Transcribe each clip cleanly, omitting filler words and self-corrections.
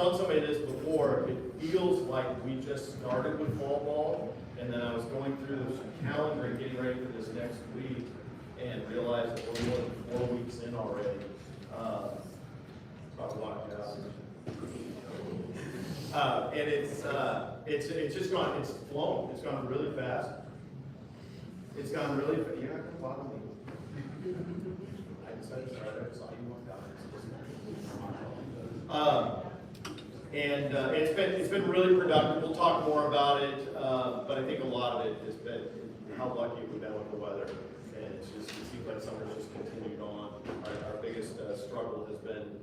told somebody this before, it feels like we just started with fall ball, and then I was going through this calendar and getting ready for this next week, and realized that we're more than 4 weeks in already. Probably locked out. And it's just gone, it's flown, it's gone really fast. It's gone really fast. You're not gonna bother me. I decided to start, I saw you walk out. It's been really productive. We'll talk more about it, but I think a lot of it has been how lucky we've been with the weather. And it seems like summer's just continued on. Our biggest struggle has been,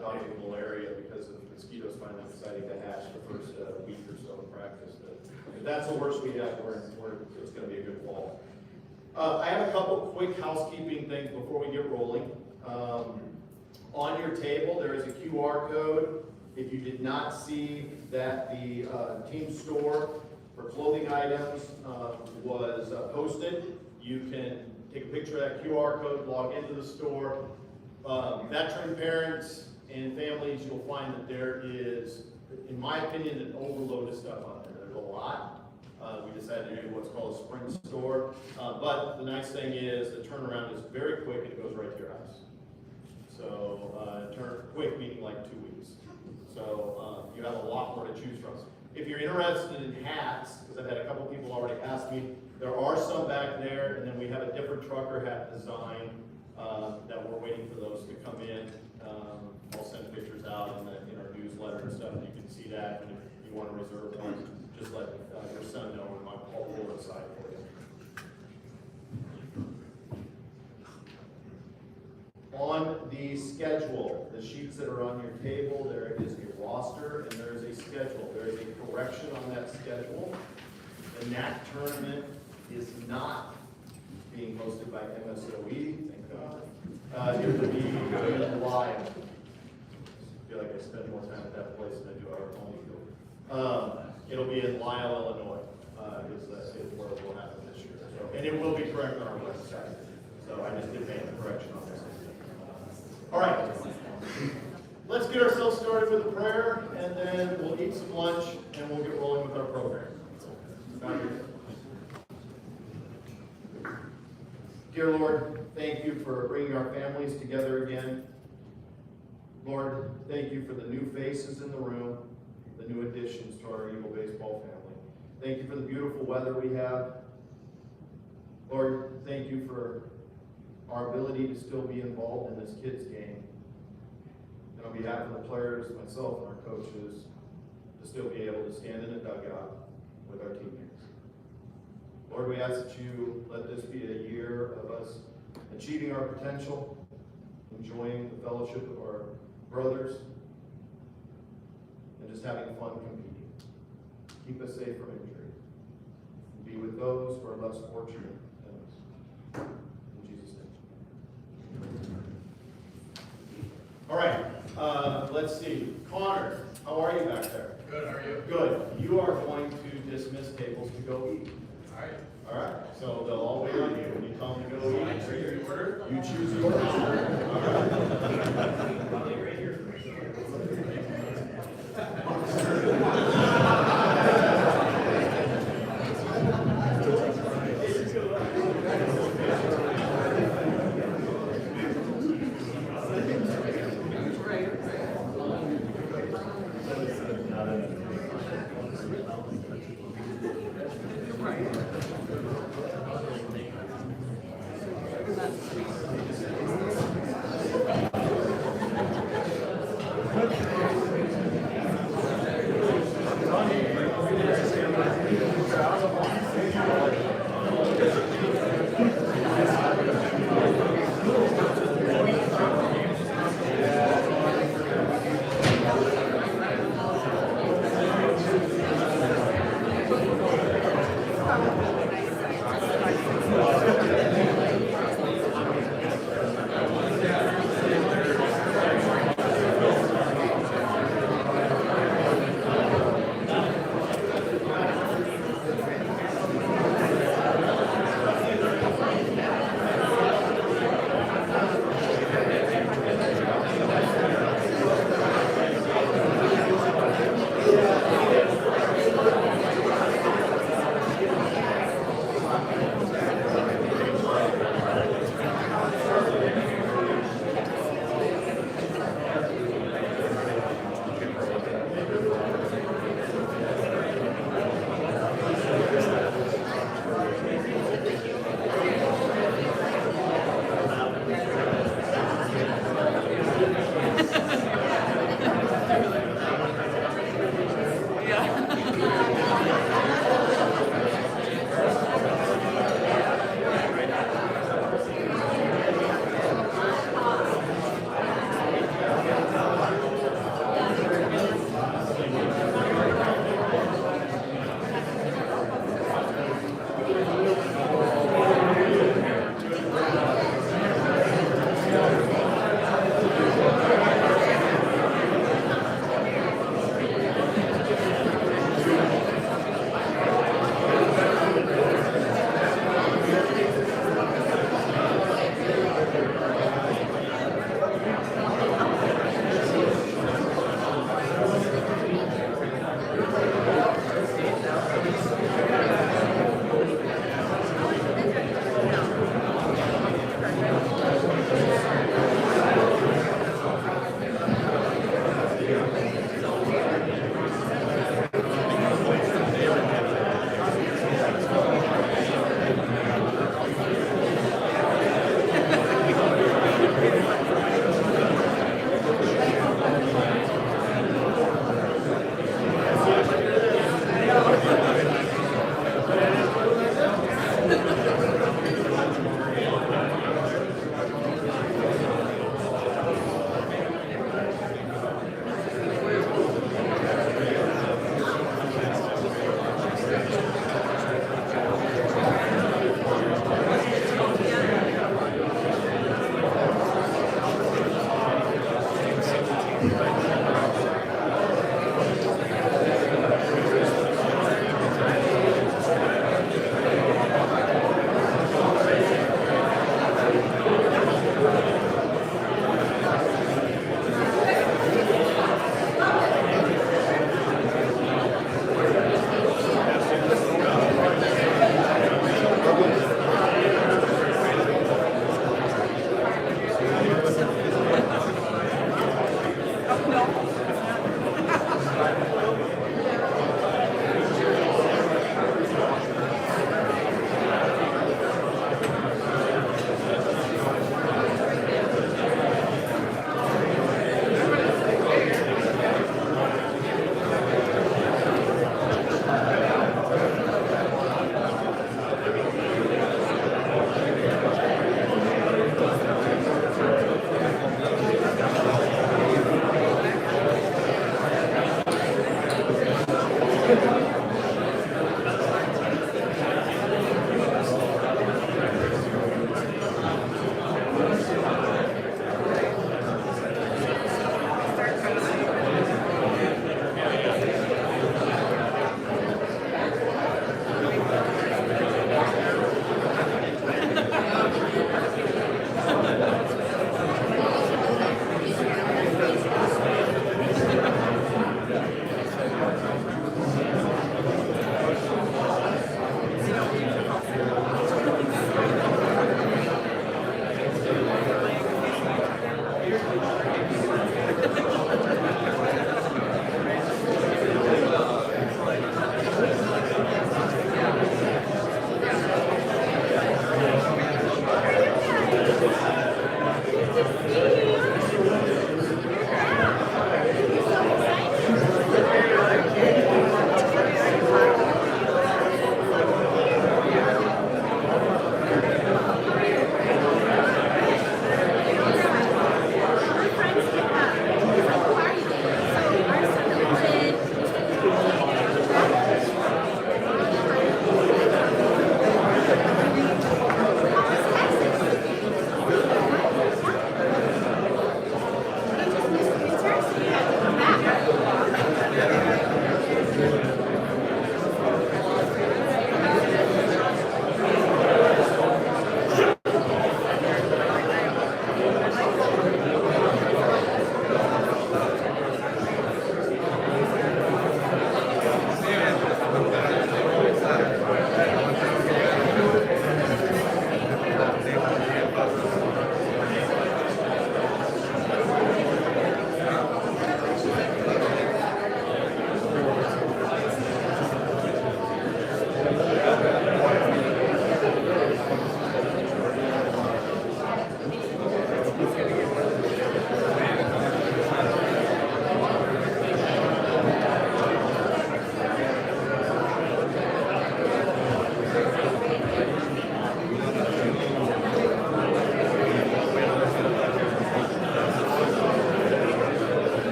dodging malaria because of mosquitoes finally deciding to hatch the first week or so of practice. But if that's the worst we have, it's going to be a good fall. I have a couple quick housekeeping things before we get rolling. On your table, there is a QR code. If you did not see that the team store for clothing items was posted, you can take a picture of that QR code, log into the store. Veteran parents and families, you'll find that there is, in my opinion, an overload of stuff on there. There's a lot. We decided to do what's called a spring store. But the nice thing is the turnaround is very quick and it goes right to your house. So quick meaning like 2 weeks. So you have a lot more to choose from. If you're interested in hats, because I've had a couple people already ask me, there are some back there, and then we have a different trucker hat design that we're waiting for those to come in. I'll send pictures out in our newsletter and stuff, and you can see that. And if you want to reserve one, just let your son know, and I'll pull it aside for you. On the schedule, the sheets that are on your table, there is a roster and there is a schedule. There is a correction on that schedule. The NAC tournament is not being hosted by MSOE, thank God. It will be live. I feel like I spend more time at that place than I do our home field. It'll be in Lyle, Illinois, is where it will happen this year. So, and it will be correct on our website. So I just did make the correction on this. All right, let's get ourselves started with a prayer, and then we'll eat some lunch, and we'll get rolling with our program. Dear Lord, thank you for bringing our families together again. Lord, thank you for the new faces in the room, the new additions to our Eagle baseball family. Thank you for the beautiful weather we have. Lord, thank you for our ability to still be involved in this kids' game. And on behalf of the players, myself, and our coaches, to still be able to stand in a dugout with our teammates. Lord, we ask that you let this be a year of us achieving our potential, enjoying the fellowship of our brothers, and just having fun competing. Keep us safe from injury. And be with those who are less fortunate than us. All right, let's see. Connor, how are you back there? Good, how are you? Good. You are going to dismiss tables to go eat. All right. All right, so they'll all wait on you. When you tell them to go eat, Choose the order. you choose the order. All right. Right here.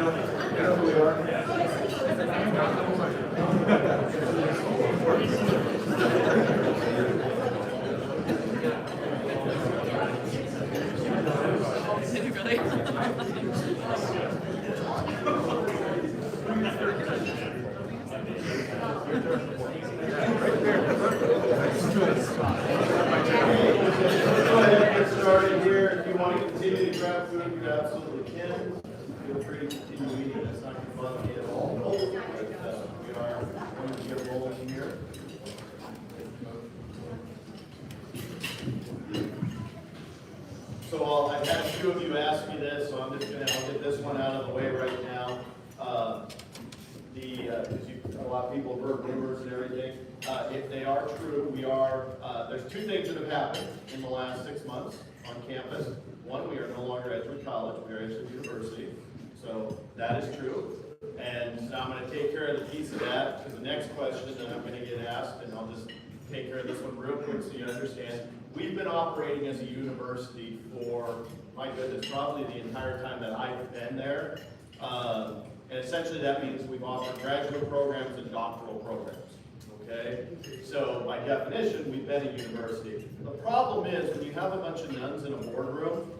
Get started here. If you want to continue to grab food, you absolutely can. Feel free to continue eating. It's not going to bother me at all. But, we are going to get rolling here. So I've had a few of you ask me this, so I'm just going to get this one out of the way right now. A lot of people have heard rumors and everything. If they are true, there's two things that have happened in the last 6 months on campus. One, we are no longer Edgewood College, we are Edgewood University. So that is true. And I'm going to take care of the piece of that, because the next question that I'm going to get asked, and I'll just take care of this one real quick so you understand. We've been operating as a university for, my goodness, probably the entire time that I've been there. And essentially that means we've offered graduate programs and doctoral programs. Okay? So by definition, we've been a university. The problem is when you have a bunch of nuns in a boardroom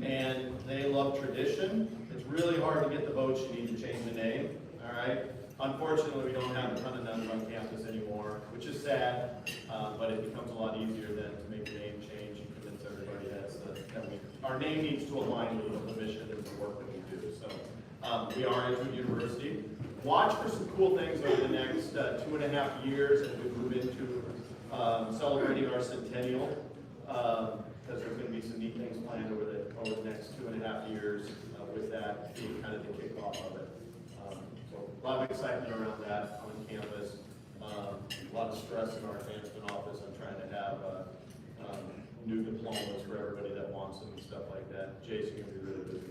and they love tradition, it's really hard to get the votes you need to change the name. All right? Unfortunately, we don't have a ton of nuns on campus anymore, which is sad, but it becomes a lot easier then to make a name change and convince everybody that our name needs to align with the mission and the work that we do. So we are Edgewood University. Watch for some cool things over the next 2.5 years as we move into celebrating our centennial, because there's going to be some neat things planned over the next 2.5 years with that being kind of the kickoff of it. A lot of excitement around that on campus. A lot of stress in our advancement office on trying to have new diplomas for everybody that wants them and stuff like that. Jason's going to be really busy.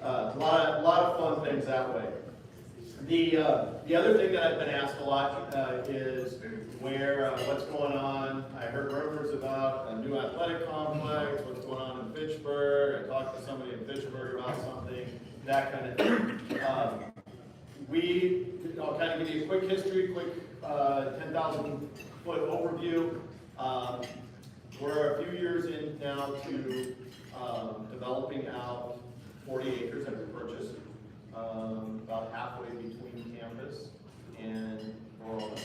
A lot of fun things that way. The other thing that I've been asked a lot is what's going on. I heard rumors about a new athletic complex, what's going on in Fitchburg. I talked to somebody in Fitchburg about something, that kind of thing. I'll kind of give you a quick history, quick 10,000 foot overview. We're a few years in now to developing out 40 acres that we purchased about halfway between campus and Verona.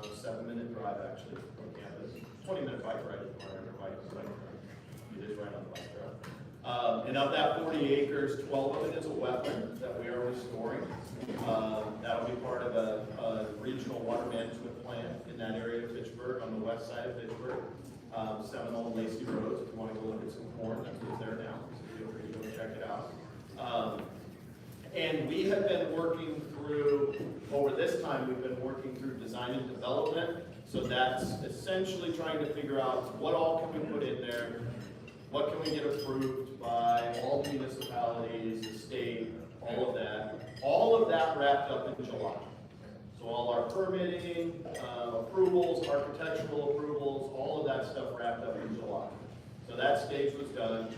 7-minute drive actually from campus. 20-minute bike ride if you want to ride the bike ride. It is right on the bike route. And of that 40 acres, 12 of it is a wetland that we are restoring. That will be part of a regional water management plan in that area of Fitchburg, on the west side of Fitchburg. Seminole and Lacey Roads, if you want to go look at some corn, that's what's there now, so feel free to go check it out. And we have been working through, over this time, we've been working through design and development, so that's essentially trying to figure out what all can we put in there, what can we get approved by all the municipalities, the state, all of that. All of that wrapped up in July. So all our permitting, approvals, architectural approvals, all of that stuff wrapped up in July. So that stage was done.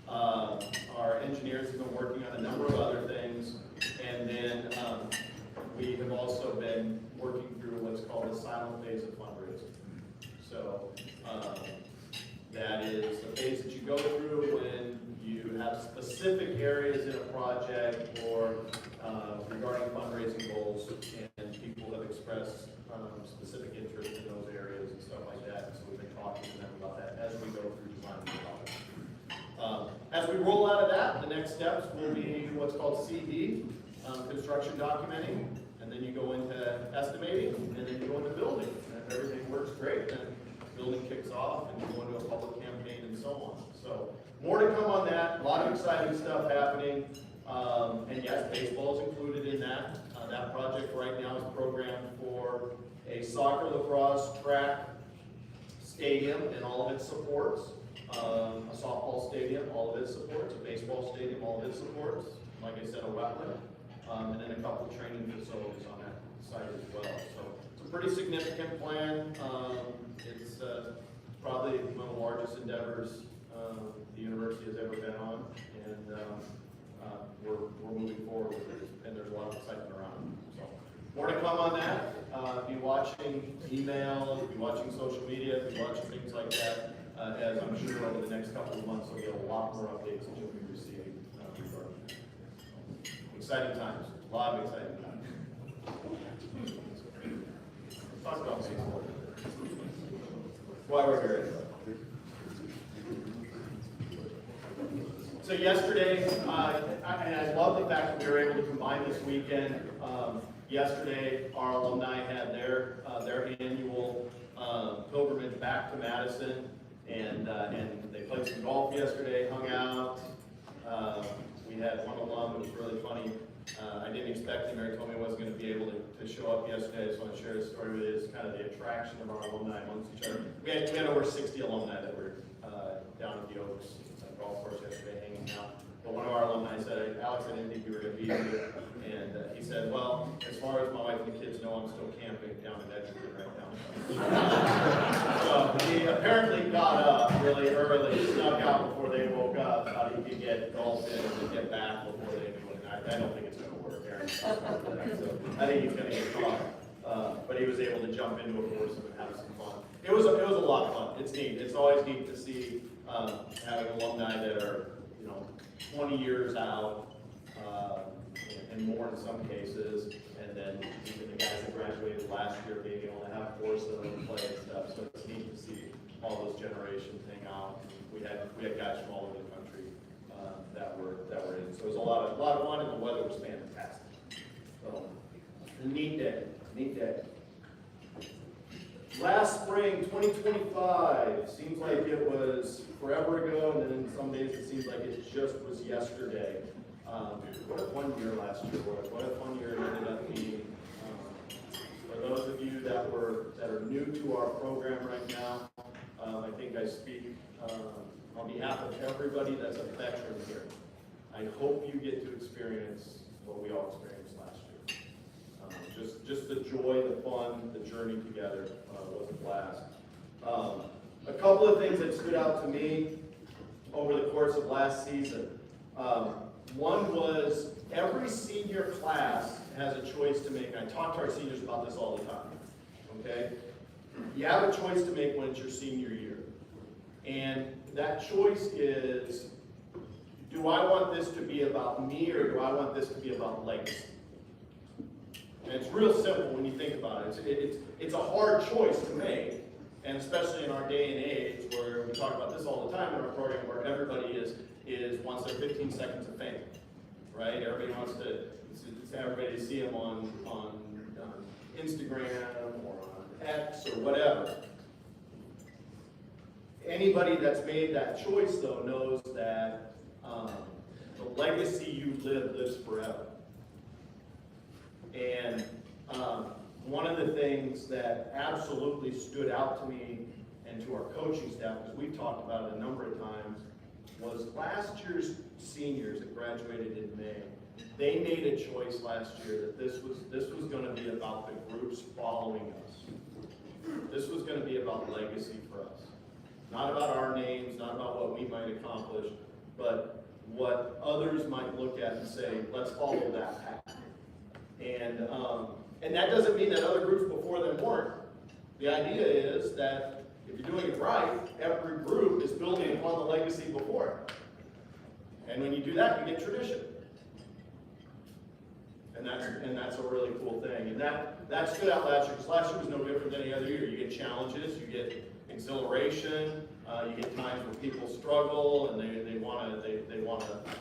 Our engineers have been working on a number of other things. And then we have also been working through what's called the silent phase of fundraising. So that is the phase that you go through when you have specific areas in a project or regarding fundraising goals, and people have expressed specific interest in those areas and stuff like that. So we've been talking to them about that as we go through design and development. As we roll out of that, the next steps will be what's called CD, construction documenting, and then you go into estimating, and then you go into building. And if everything works great, then building kicks off, and you go into a public campaign and so on. So more to come on that. A lot of exciting stuff happening. And yes, baseball is included in that. That project right now is programmed for a soccer, lacrosse, track, stadium, and all of its supports. A softball stadium, all of its supports. A baseball stadium, all of its supports. Like I said, a wetland. And then a couple training facilities on that site as well. So it's a pretty significant plan. It's probably one of the largest endeavors the university has ever been on. and we're moving forward with it, and there's a lot of excitement around it. So more to come on that. Be watching email, be watching social media, be watching things like that. As I'm sure over the next couple of months, you'll get a lot more updates that you'll be receiving regarding that. Exciting times, a lot of exciting times. Talk about baseball. Why we're here. So yesterday, and I love the fact that we were able to combine this weekend. Yesterday, our alumni had their annual pilgrimage back to Madison, and they played some golf yesterday, hung out. We had one alum, it was really funny. I didn't expect him, Mary told me I wasn't going to be able to show up yesterday. I just want to share a story with you. It's kind of the attraction of our alumni amongst each other. We had over 60 alumni that were down at the Oaks golf course yesterday hanging out. But one of our alumni said, Alex, I didn't think you were going to be here. And he said, well, as far as my wife and the kids know, I'm still camping down in Edgewood right now. So he apparently got up really early, snuck out before they woke up, thought he could get golf in and get back before they knew it. I don't think it's going to work, Aaron. So I think he's going to get caught. But he was able to jump into a foursome and have some fun. It was a lot of fun. It's neat. It's always neat to see having alumni that are 20 years out and more in some cases, and then even the guys that graduated last year being able to have foursomes and play and stuff. So it's neat to see all those generations hang out. We had guys from all over the country that were in. So it was a lot of fun, and the weather was fantastic. So a neat day. Last spring, 2025, seems like it was forever ago, and then some days it seems like it just was yesterday. What a fun year last year was. What a fun year it ended up being. For those of you that are new to our program right now, I think I speak on behalf of everybody that's a veteran here. I hope you get to experience what we all experienced last year. Just the joy, the fun, the journey together was a blast. A couple of things that stood out to me over the course of last season. One was every senior class has a choice to make. And I talk to our seniors about this all the time. Okay? You have a choice to make when it's your senior year. And that choice is, do I want this to be about me, or do I want this to be about legacy? And it's real simple when you think about it. It's a hard choice to make, and especially in our day and age where we talk about this all the time in our program, where everybody wants their 15 seconds of fame, right? Everybody wants everybody to see them on Instagram or on X or whatever. Anybody that's made that choice, though, knows that the legacy you lives forever. And one of the things that absolutely stood out to me and to our coaching staff, because we've talked about it a number of times, was last year's seniors that graduated in May. They made a choice last year that this was going to be about the groups following us. This was going to be about legacy for us. Not about our names, not about what we might accomplish, but what others might look at and say, let's follow that path. And that doesn't mean that other groups before them weren't. The idea is that if you're doing it right, every group is building upon the legacy before it. And when you do that, you get tradition. And that's a really cool thing. And that stood out last year, because last year was no different than any other year. You get challenges, you get exhilaration, you get times where people struggle and they want to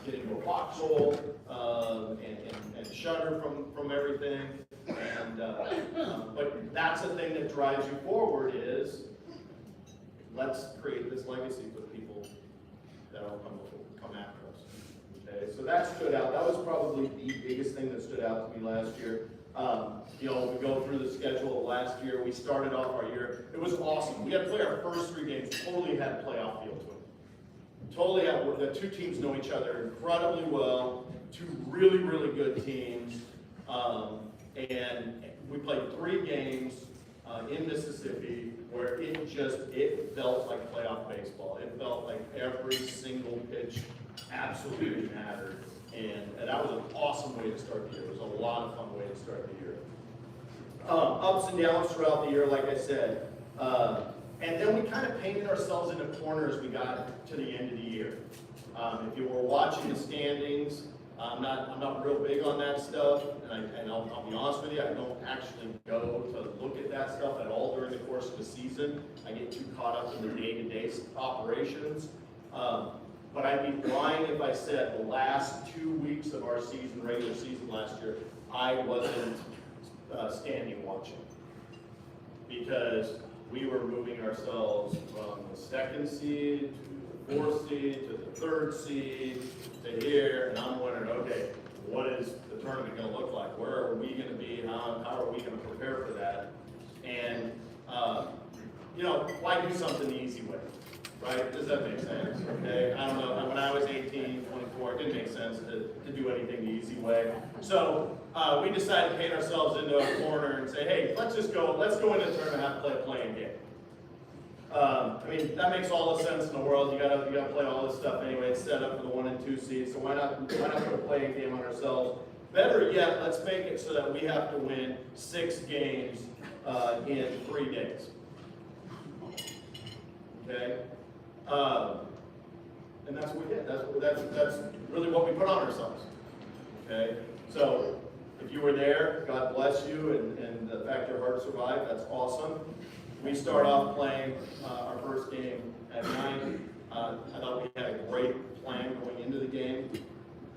get into a foxhole and shudder from everything. But that's the thing that drives you forward is, let's create this legacy for the people that will come after us. Okay, so that stood out. That was probably the biggest thing that stood out to me last year. We go through the schedule of last year. We started off our year. It was awesome. We got to play our first 3 games. Totally had a playoff feel to it. Totally had. The two teams know each other incredibly well. 2 really, really good teams. And we played 3 games. in Mississippi where it felt like playoff baseball. It felt like every single pitch absolutely mattered. And that was an awesome way to start the year. It was a lot of fun way to start the year. Ups and downs throughout the year, like I said. And then we kind of painted ourselves in a corner as we got to the end of the year. If you were watching the standings, I'm not real big on that stuff, and I'll be honest with you, I don't actually go to look at that stuff at all during the course of the season. I get too caught up in the day-to-day operations. But I'd be lying if I said the last 2 weeks of our season, regular season last year, I wasn't standing watching. Because we were moving ourselves from the 2nd seed to the 4th seed to the 3rd seed to here, and I'm wondering, okay, what is the tournament going to look like? Where are we going to be? How are we going to prepare for that? And, why do something the easy way? Right? Does that make sense? Okay? I don't know. When I was 18, 24, it didn't make sense to do anything the easy way. So we decided to paint ourselves into a corner and say, hey, let's go into the tournament and have to play a playing game. That makes all the sense in the world. You gotta play all this stuff anyway. It's set up for the 1 and 2 seeds. So why not put a playing game on ourselves? Better yet, let's make it so that we have to win 6 games in 3 days. Okay. And that's what we did. That's really what we put on ourselves. Okay? So, if you were there, God bless you, and the fact your heart survived, that's awesome. We start off playing our first game at 9. I thought we had a great plan going into the game.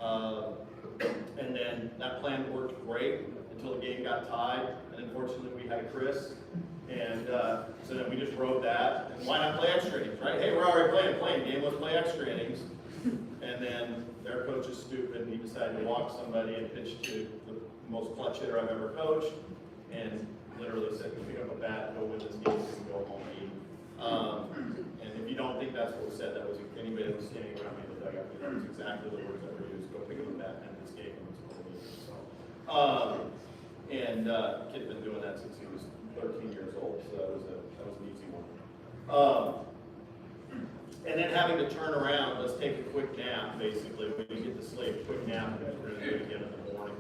And then that plan worked great until the game got tied. And unfortunately, we had a Chris. And so then we just rode that. And why not play extra innings, right? Hey, we're already playing a playing game. Let's play extra innings. And then their coach is stupid, and he decided to walk somebody and pitch to the most clutch hitter I've ever coached. And literally said, pick up a bat, go win this game, and go home and eat. And if you don't think that's what was said, that was anybody that was standing around me in the dugout. That was exactly the words that were used. Go pick up a bat and end this game. Kid's been doing that since he was 13 years old, so that was an easy one. And then having to turn around, let's take a quick nap, basically, when you get to sleep, quick nap, and then we're going to do it again in the morning.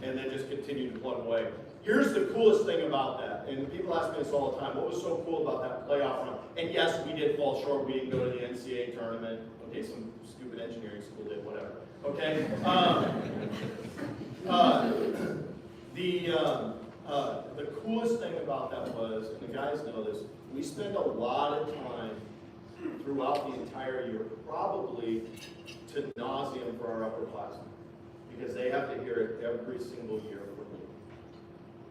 And then just continue to plug away. Here's the coolest thing about that, and people ask me this all the time, what was so cool about that playoff run? And yes, we did fall short, we didn't go to the NCAA tournament. Okay, some stupid engineering school did, whatever. Okay? The coolest thing about that was, and the guys know this, we spend a lot of time throughout the entire year, probably to nauseam for our upperclassmen, because they have to hear it every single year from me.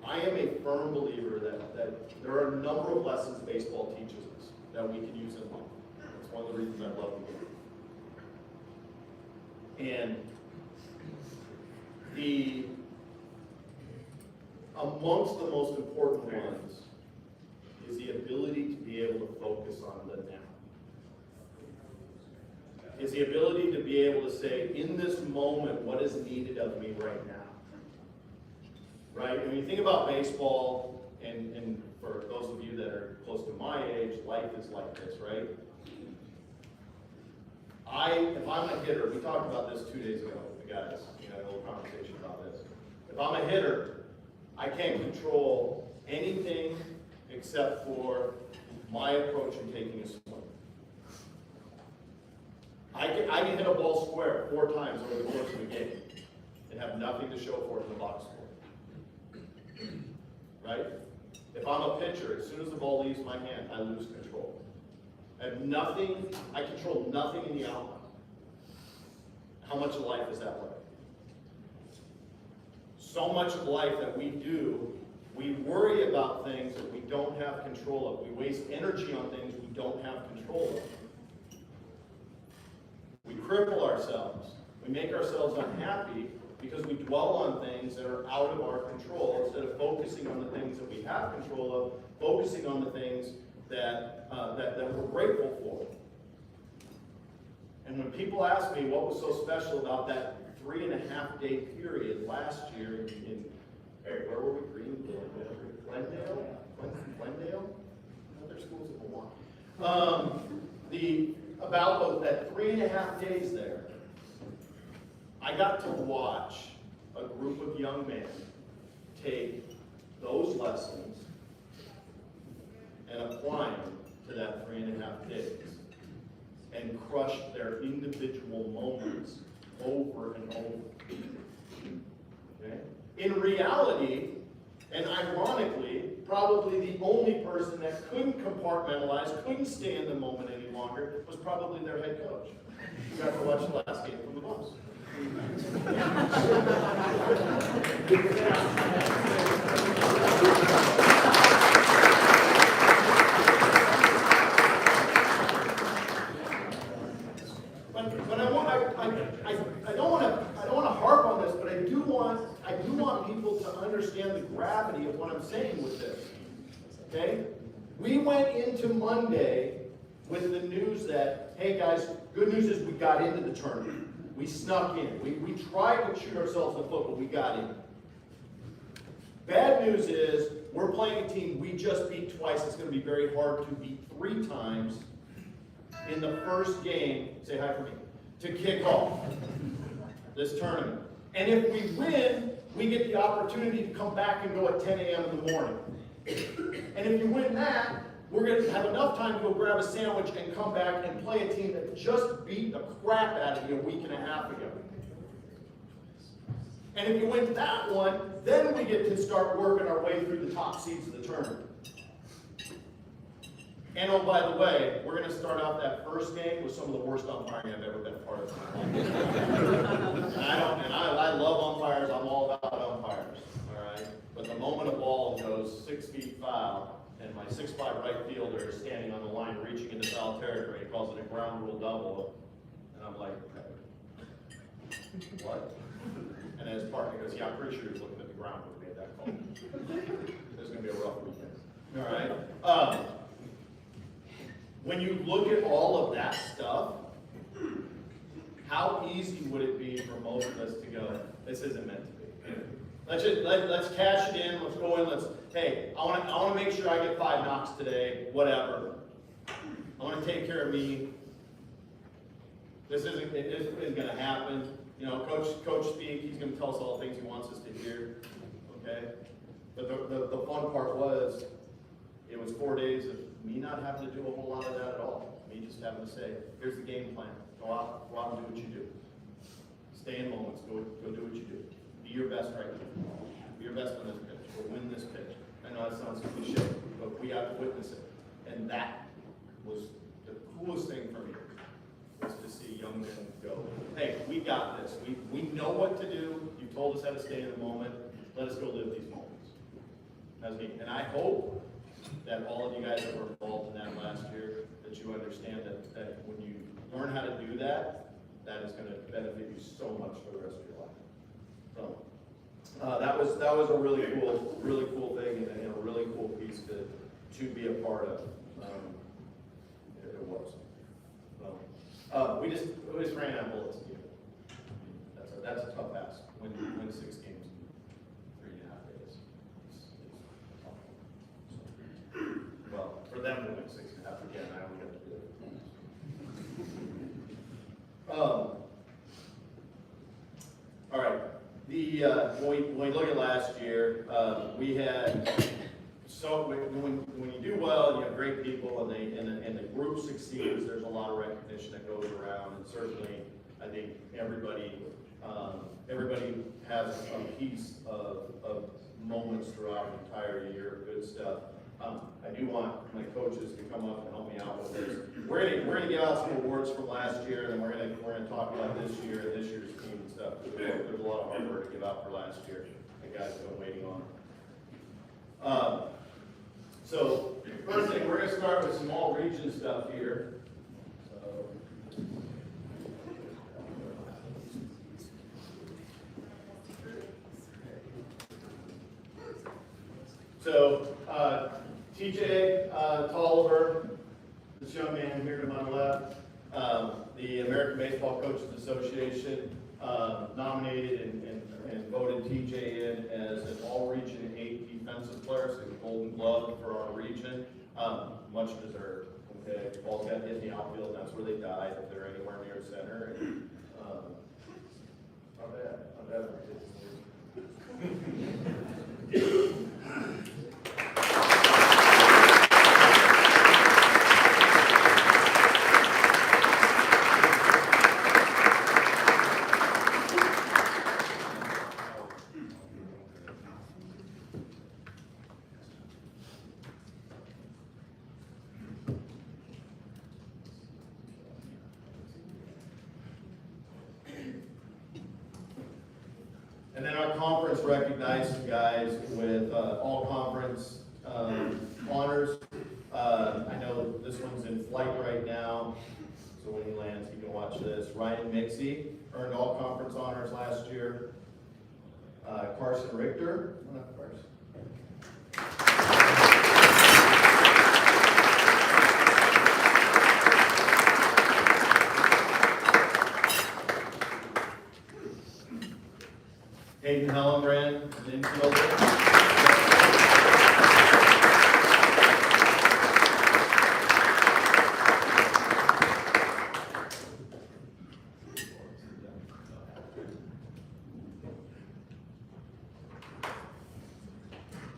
I am a firm believer that there are a number of lessons baseball teaches us that we can use in life. That's one of the reasons I love the game. And amongst the most important ones is the ability to be able to focus on the now. Is the ability to be able to say, in this moment, what is needed of me right now? Right? When you think about baseball, and for those of you that are close to my age, life is like this, right? If I'm a hitter, we talked about this 2 days ago with the guys, had a little conversation about this. If I'm a hitter, I can't control anything except for my approach in taking a swing. I can hit a ball square 4 times over the course of a game and have nothing to show for it in the box score. Right? If I'm a pitcher, as soon as the ball leaves my hand, I lose control. I control nothing in the outcome. How much of life is that way? So much of life that we do, we worry about things that we don't have control of. We waste energy on things we don't have control of. We cripple ourselves. We make ourselves unhappy because we dwell on things that are out of our control instead of focusing on the things that we have control of, focusing on the things that we're grateful for. And when people ask me what was so special about that 3.5-day period last year Hey, where were we? Glendale? Another schools in Milwaukee. About that 3.5 days there, I got to watch a group of young men take those lessons and apply them to that 3.5 days and crush their individual moments over and over. Okay? In reality, and ironically, probably the only person that couldn't compartmentalize, couldn't stay in the moment any longer, was probably their head coach. You got to watch the last game from the Bulls. But I don't want to harp on this, but I do want people to understand the gravity of what I'm saying with this. Okay? We went into Monday with the news that, hey guys, good news is we got into the tournament. We snuck in. We tried to shoot ourselves in the foot, but we got in. Bad news is we're playing a team we just beat twice. It's going to be very hard to beat 3 times in the first game, say hi for me, to kick off this tournament. And if we win, we get the opportunity to come back and go at 10 a.m. in the morning. And if you win that, we're going to have enough time to go grab a sandwich and come back and play a team that just beat the crap out of you a week and a half ago. And if you win that one, then we get to start working our way through the top seeds of the tournament. And oh, by the way, we're going to start out that first game with some of the worst umpiring I've ever been a part of. I love umpires. I'm all about umpires. All right, but the moment a ball goes 6 feet foul, and my 6'5" right fielder is standing on the line, reaching into foul territory, he calls it a ground rule double, and I'm like, what? And his partner goes, yeah, I'm pretty sure he was looking at the ground when we made that call. This is going to be a rough weekend. All right. When you look at all of that stuff, how easy would it be for most of us to go, this isn't meant to be? Let's cash it in, let's go in, hey, I want to make sure I get 5 knocks today, whatever. I want to take care of me. This isn't going to happen. You know, coach speak, he's going to tell us all the things he wants us to hear. Okay? But the fun part was, it was 4 days of me not having to do a whole lot of that at all. Me just having to say, here's the game plan. Go out and do what you do. Stay in moments. Go do what you do. Be your best right now. Be your best on this pitch. Go win this pitch. I know that sounds cliche, but we have to witness it. And that was the coolest thing for me, was to see young men go, hey, we got this. We know what to do. You told us how to stay in the moment. Let us go live these moments. That's me. And I hope that all of you guys that were involved in that last year, that you understand that when you learn how to do that, that is going to benefit you so much for the rest of your life. So that was a really cool thing and a really cool piece to be a part of. It was. So, we just ran out of bullets. That's a tough ask. Win 6 games in 3.5 days. Well, for them to win 6.5 again, I only got to do it. All right. When we look at last year, we had when you do well, you have great people, and the group succeeds. There's a lot of recognition that goes around, and certainly, I think everybody has a piece of moments throughout an entire year of good stuff. I do want my coaches to come up and help me out with this. We're gonna give out some awards from last year, and then we're gonna talk about this year and this year's team and stuff. There's a lot of hard work to give out for last year. The guys have been waiting on. So first thing, we're gonna start with some all region stuff here. So TJ Tolliver, this young man here to my left, the American Baseball Coaches Association nominated and voted TJ in as an All-Region 8 defensive player, so the Golden Glove for our region. Much deserved. Okay, ball's got to hit the outfield, and that's where they died if they're anywhere near center. And, not bad, not bad. And then our conference recognizes guys with all conference honors. I know this one's in flight right now, so when he lands, he can watch this. Ryan Mixey earned all conference honors last year. Carson Richter, Hayden Hellenbrand, an infielder.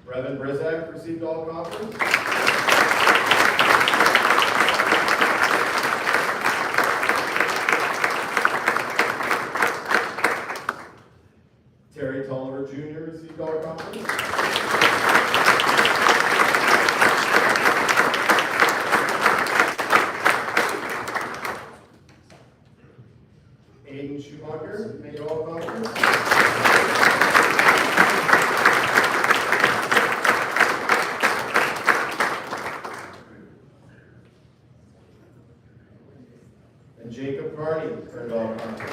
Brevin Brizak received all conference. Terry Tolliver Jr. received all conference. Aiden Schumacher made all conference. And Jacob Carney earned all conference.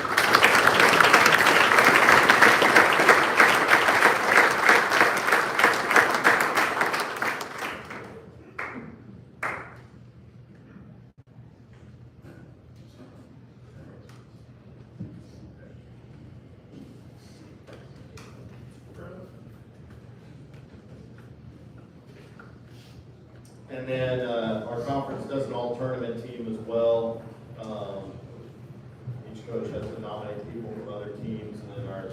And then our conference does an all-tournament team as well. Each coach has to nominate people from other teams, and then our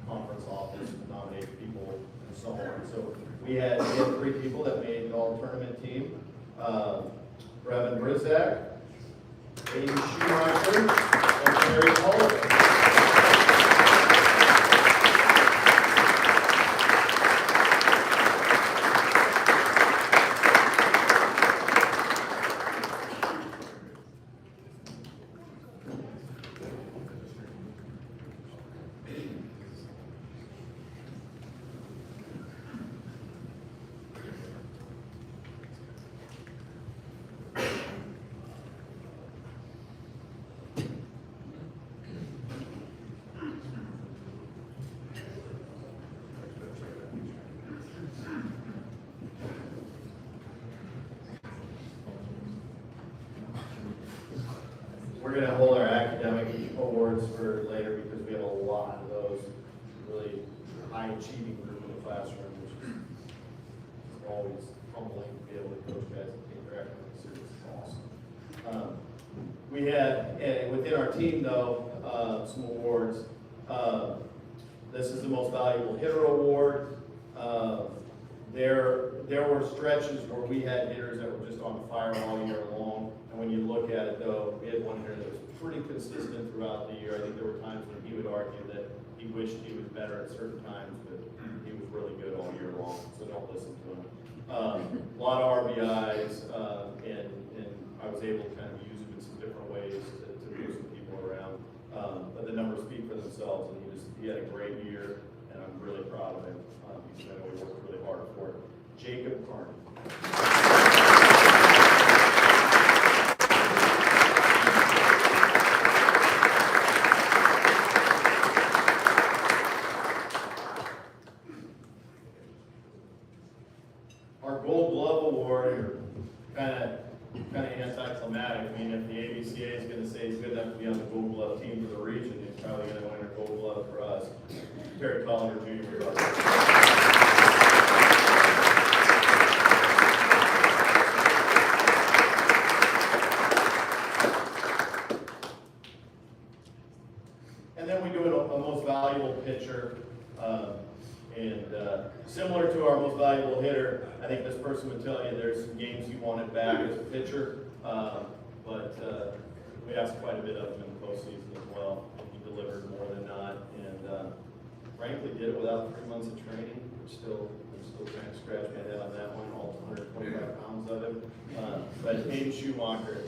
conference office nominates people and so on. So we had 3 people that made an all-tournament team. Brevin Brizak, Aiden Schumacher, and Terry Tolliver. We're going to hold our academic awards for later because we have a lot of those really high-achieving group in the classroom, which is always humbling to be able to coach guys and take their academic serious. It's awesome. We had, within our team though, some awards. This is the most valuable hitter award. There were stretches where we had hitters that were just on fire all year long. And when you look at it though, we had one hitter that was pretty consistent throughout the year. I think there were times when he would argue that he wished he was better at certain times, but he was really good all year long, so don't listen to him. A lot of RBIs, and I was able to kind of use him in some different ways to move some people around. But the numbers speak for themselves, and he had a great year, and I'm really proud of him. Because I know he worked really hard for it. Jacob Carney. Our Gold Glove Award, kind of anticlimactic. I mean, if the ABCA is going to say he's good enough to be on the Gold Glove Terry Collinger Jr. And then we do a most valuable pitcher. Similar to our most valuable hitter, I think this person would tell you there's some games he wanted back as a pitcher, but we asked quite a bit of him in the postseason as well. He delivered more than not, and frankly did it without 3 months of training. I'm still trying to scratch my head on that one, all 125 pounds of him. But Aiden Schumacher.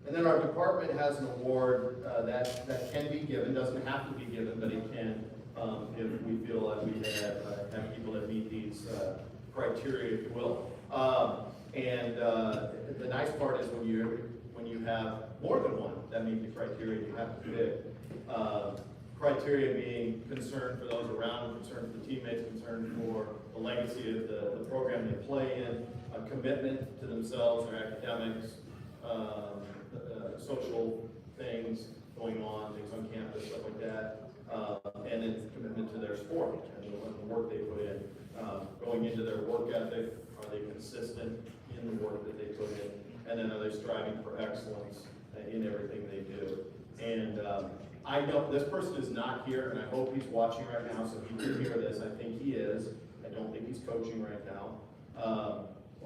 And then our department has an award that can be given, doesn't have to be given, but it can if we feel that we have people that meet these criteria, if you will. The nice part is when you have more than one that meet the criteria, you have to pick. Criteria being concern for those around them, concern for teammates, concern for the legacy of the program they play in, a commitment to themselves, their academics, social things going on, things on campus, stuff like that, and then commitment to their sport and the work they put in. Going into their work ethic, are they consistent in the work that they put in? And then are they striving for excellence in everything they do? And I know this person is not here, and I hope he's watching right now, so he can hear this. I think he is. I don't think he's coaching right now.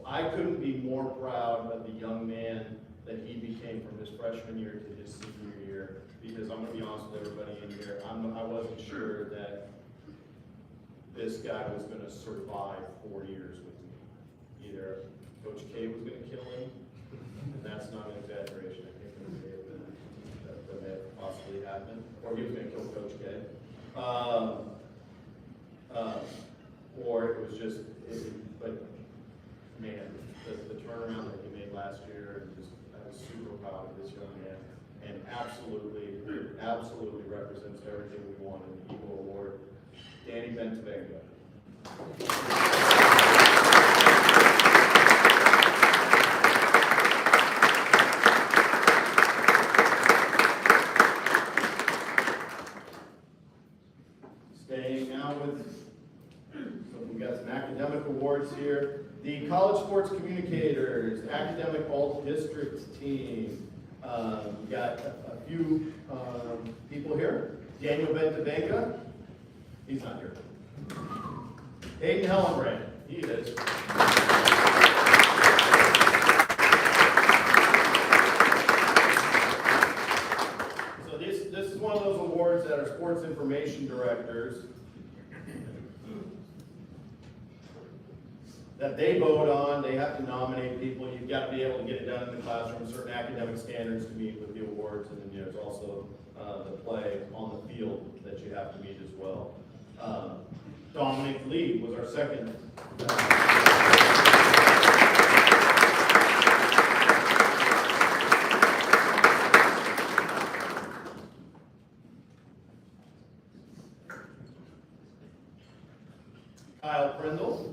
I couldn't be more proud of the young man that he became from his freshman year to his senior year, because I'm going to be honest with everybody in here, I wasn't sure that this guy was going to survive 4 years with me. Either Coach K was going to kill him, and that's not an exaggeration, I think that may have possibly happened, or he was going to kill Coach K. Or it was just, but man, the turnaround that he made last year, and just I was super proud of this young man, and absolutely represents everything we want in the Eagle Award. Danny Bentavega. Staying now with, so we've got some academic awards here. The College Sports Communicators Academic All-District Team. We've got a few people here. Daniel Bentavega, he's not here. Hayden Hellenbrand, he is. So this is one of those awards that our sports information directors, that they vote on. They have to nominate people. You've got to be able to get it done in the classroom, certain academic standards to meet with the awards, and then there's also the play on the field that you have to meet as well. Dominic Lee was our second. Kyle Prindle.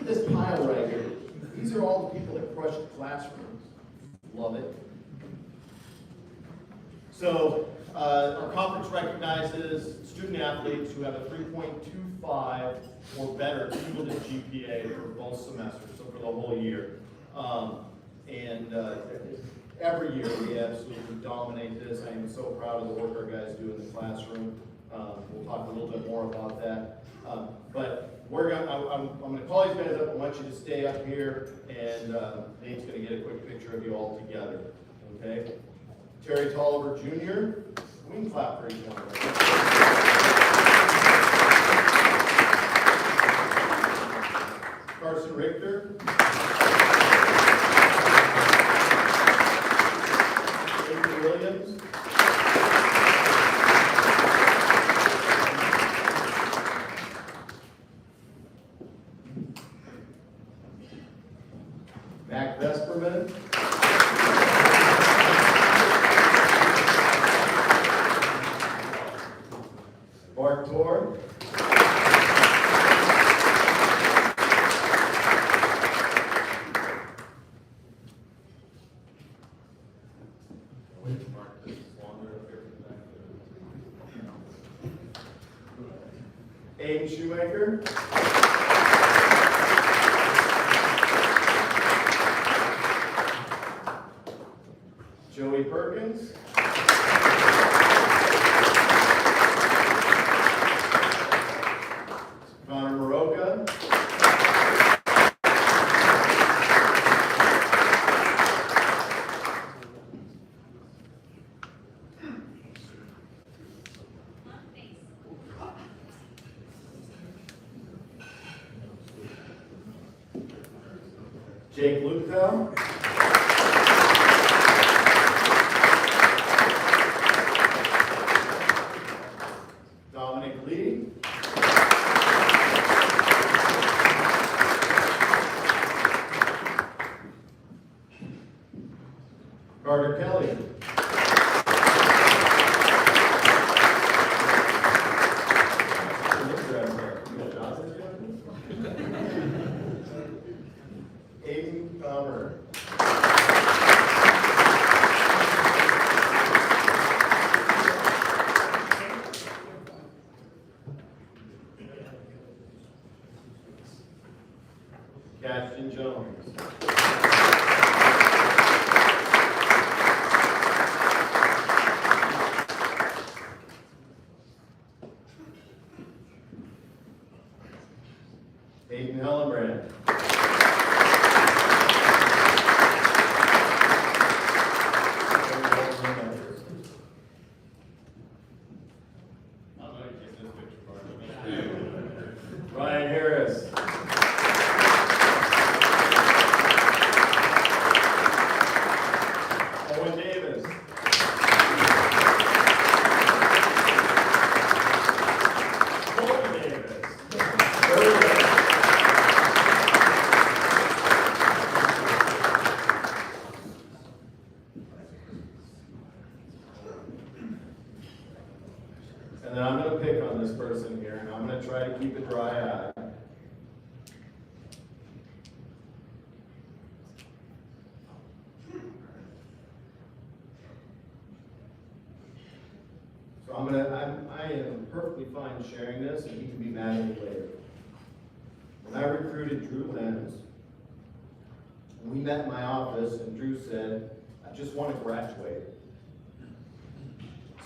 This pile right here, these are all the people that crushed classrooms. Love it. So Our conference recognizes student athletes who have a 3.25 or better cumulative GPA for both semesters, so for the whole year. Every year we absolutely dominate this. I am so proud of the work our guys do in the classroom. We'll talk a little bit more about that. But I'm going to call these guys up. I want you to stay up here, and Nate's going to get a quick picture of you all together. Okay? Terry Tolliver Jr. We can clap for each one. Carson Richter. Avery Williams. Mac Vesperman. Mark Tor. Aiden Shoemaker. Joey Perkins. Connor Maroka. Jake Lukow. Dominic Lee. Carter Kelly. Aiden Palmer. Ashton Jones. Aiden Hellenbrand. Ryan Harris. Owen Davis. Colton Davis. And then I'm going to pick on this person here, and I'm going to try to keep a dry eye. So I am perfectly fine sharing this, and he can be mad at me later. When I recruited Drew Lenz, we met in my office, and Drew said, "I just want to graduate."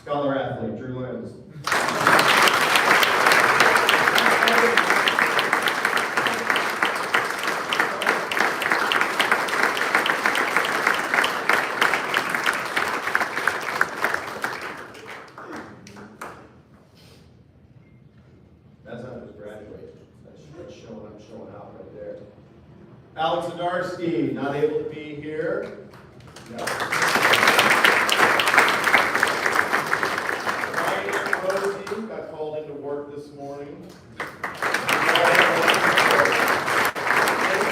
Scholar athlete, Drew Lenz. That's not just graduation. That's showing, I'm showing out right there. Alex Zadarsky, not able to be here. No. Ryan Rosie got called into work this morning. This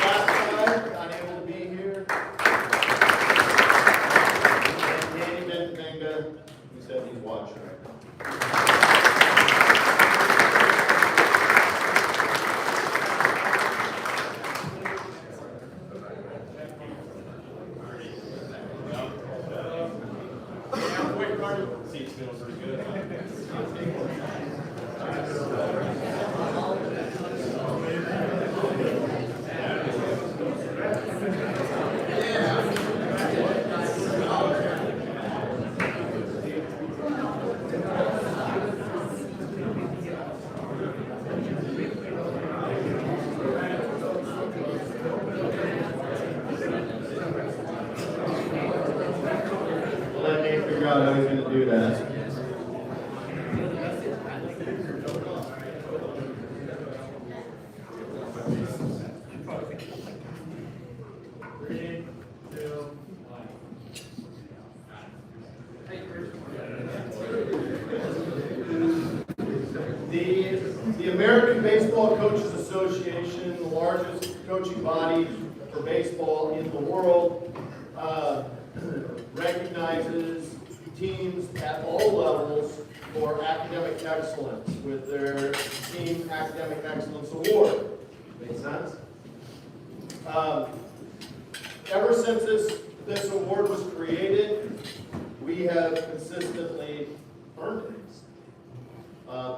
last guy, not able to be here. And Danny Bentenga, he said he's watching right now. Seats feeling pretty good. Let me figure out how he's going to do that. The American Baseball Coaches Association, the largest coaching body for baseball in the world, recognizes teams at all levels for academic excellence with their Team Academic Excellence Award. Make sense? Ever since this award was created, we have consistently earned it.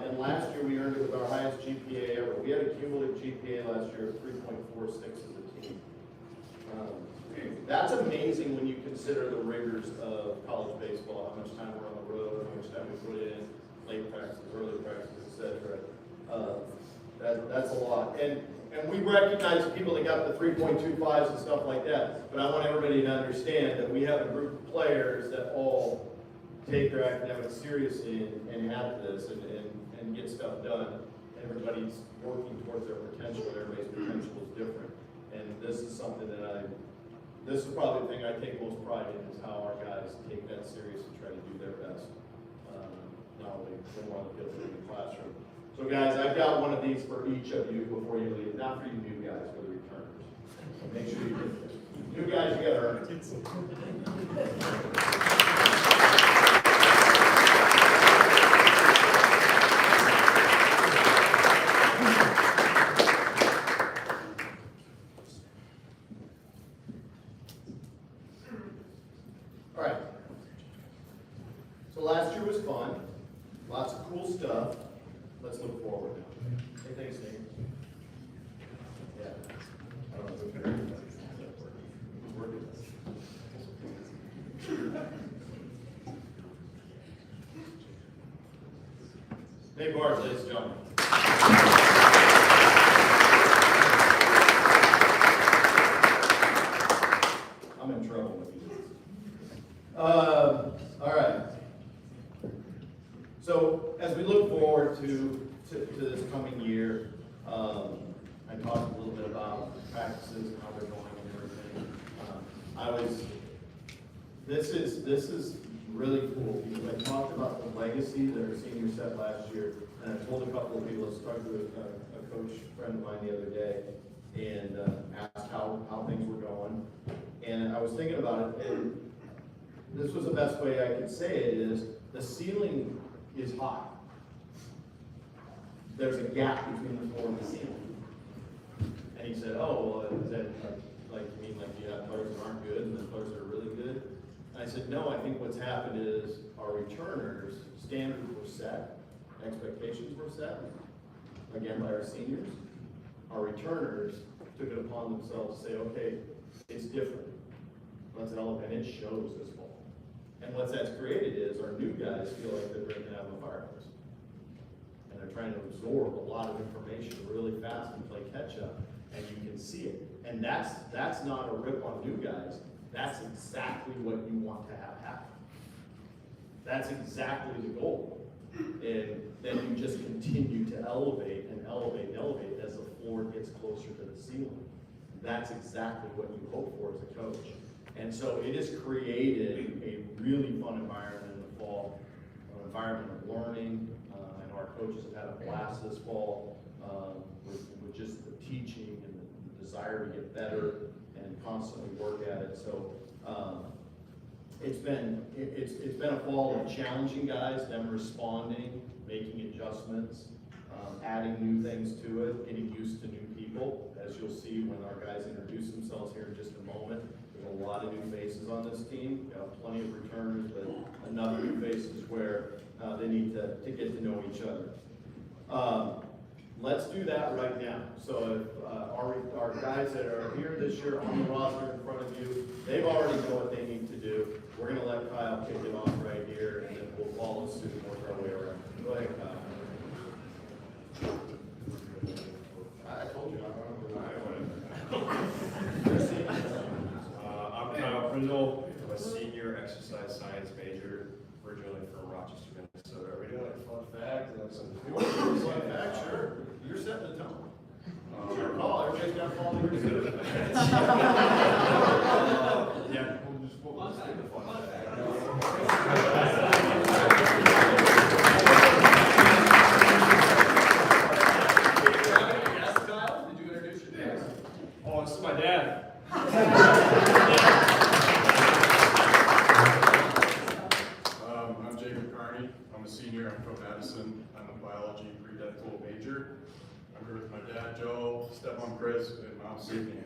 And last year we earned it with our highest GPA ever. We had a cumulative GPA last year of 3.46 as a team. That's amazing when you consider the rigors of college baseball, how much time we're on the road, how much time we put in, late practices, early practices, etc. That's a lot. And we recognize people that got the 3.25s and stuff like that, but I want everybody to understand that we have a group of players that all take their academics seriously and have this and get stuff done. Everybody's working towards their potential, and everybody's potential is different. And this is something that this is probably the thing I take most pride in, is how our guys take that serious and try to do their best. Not only on the field, but in the classroom. So guys, I've got one of these for each of you before you leave. Not for you new guys, for the returners. So make sure you get this. New guys, you gotta earn it. All right. So last year was fun. Lots of cool stuff. Let's look forward now. Hey, thanks, Nate. Yeah. I don't know if it's working. Hey, Bart, ladies and gentlemen. I'm in trouble with you. All right. So as we look forward to this coming year, I talked a little bit about practices and how they're going and everything. This is really cool because I talked about the legacy that our seniors set last year, and I told a couple of people, I was talking to a coach friend of mine the other day, and asked how things were going, and I was thinking about it, and this was the best way I could say it is, the ceiling is high. There's a gap between the floor and the ceiling. And he said, oh, well, is that like you mean like you have players that aren't good and the players that are really good? And I said, no, I think what's happened is our returners, standards were set, expectations were set, again by our seniors. Our returners took it upon themselves to say, okay, it's different. Let's elevate, and it shows this fall. And what that's created is our new guys feel like they're drinking out of a fire hose. And they're trying to absorb a lot of information really fast and play catch up, and you can see it. And that's not a rip on new guys. That's exactly what you want to have happen. That's exactly the goal. And then you just continue to elevate and elevate and elevate as the floor gets closer to the ceiling. That's exactly what you hope for as a coach. And so it has created a really fun environment in the fall, an environment of learning. I know our coaches have had a blast this fall with just the teaching and the desire to get better and constantly work at it. So it's been a fall of challenging guys, them responding, making adjustments, adding new things to it, getting used to new people. As you'll see when our guys introduce themselves here in just a moment, there's a lot of new faces on this team. We have plenty of returners, but enough new faces where they need to get to know each other. Let's do that right now. So if our guys that are here this year on the roster in front of you, they've already know what they need to do. We're going to let Kyle kick it off right here, and then we'll follow suit and work our way around. Go ahead, Kyle. I told you I'm Kyle Prindle. I'm a senior exercise science major, originally from Rochester, Minnesota. Are we doing like a fun fact? Fun fact, sure. You're setting the tone. It's your call. Everybody's got to follow your suit. Yeah, we'll just take the fun fact. Oh, this is my dad. I'm Jacob Carney. I'm a senior. I'm from Madison. I'm a biology pre-dental major. I'm here with my dad, Joe, stepmom, Chris, and mom, Sydney.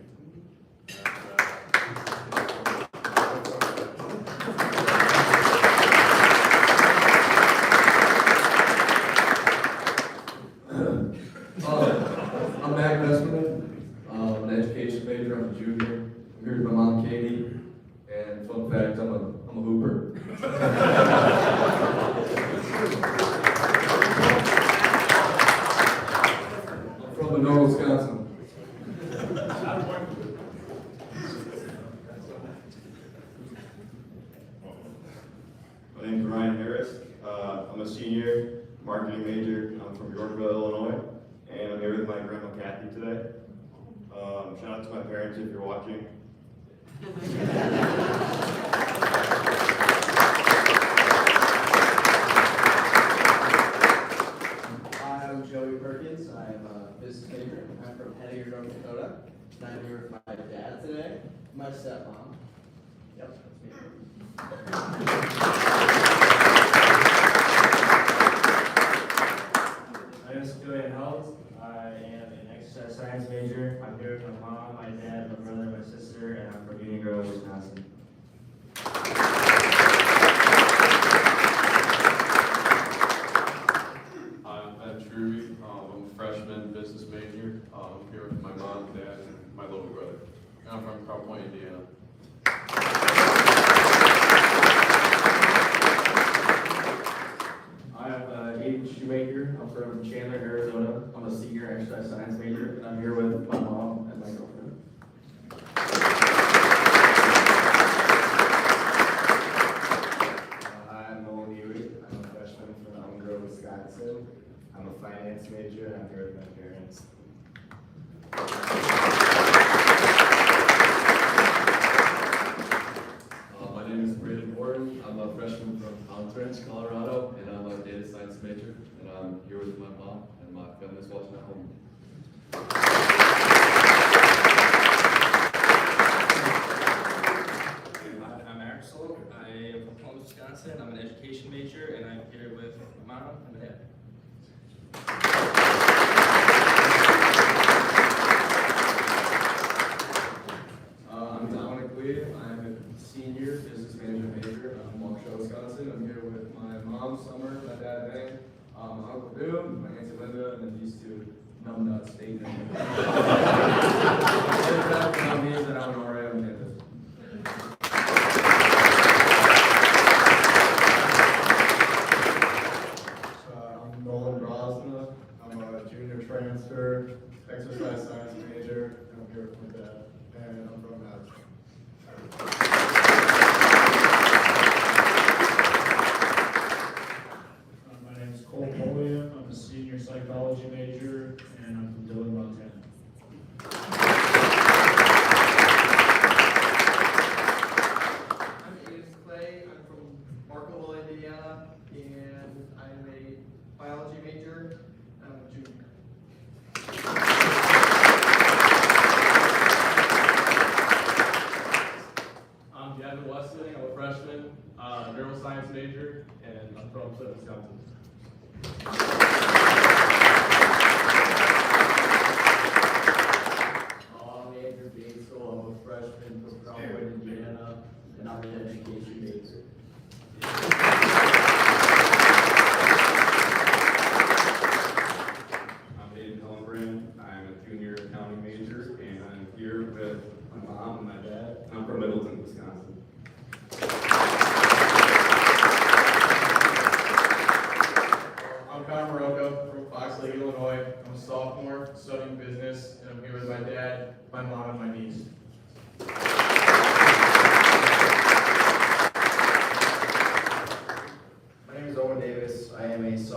I'm Mac Westman. I'm an education major. I'm a junior. I'm here with my mom, Katie. And fun fact, I'm a hooper. I'm from Monroe, Wisconsin. My name is Ryan Harris. I'm a senior marketing major. I'm from Yorkville, Illinois, and I'm here with my grandma Kathy today. Shout out to my parents if you're watching. Hi, I'm Joey Perkins. I'm a business major. I'm from Edgewood, North Dakota. And I'm here with my dad today, my stepmom. Yep, that's me. My name is Julian Held. I am an exercise science major. I'm here with my mom, my dad, my brother, my sister, and I'm from Union Grove, Wisconsin. I'm Ben Truby. I'm a freshman business major. I'm here with my mom, dad, and my little brother. I'm from Crown Point, Indiana. I'm Aiden Shoemaker. I'm from Chandler, Arizona. I'm a senior exercise science major, and I'm here with my mom and my girlfriend. I'm Nolan Hewitt. I'm a freshman from Elm Grove, Wisconsin. I'm a finance major and I'm here with my parents. My name is Braden Horton. I'm a freshman from Palm Springs, Colorado, and I'm a data science major. And I'm here with my mom and my family's watching at home. I'm Axel. I am from Columbus, Wisconsin. I'm an education major, and I'm here with my mom and my dad. I'm Dominic Lee. I'm a senior business management major. I'm from Waukesha, Wisconsin. I'm here with my mom, Summer, my dad, Ben, my uncle Bill, my auntie Linda, and then these two numbnuts, Dayton. That means that I'm an RA on campus. I'm Nolan Brosna. I'm a junior transfer, exercise science major, and I'm here with my dad. And I'm from Madison. My name is Cole Polian. I'm a senior psychology major, and I'm from Dillon, Montana. I'm Aiden Clay. I'm from Markville, Indiana, and I'm a biology major. I'm a junior. I'm Gavin Westling. I'm a freshman, neuroscience major, and I'm from Wisconsin. I'm Andrew Batesville. I'm a freshman from Banquet, Indiana.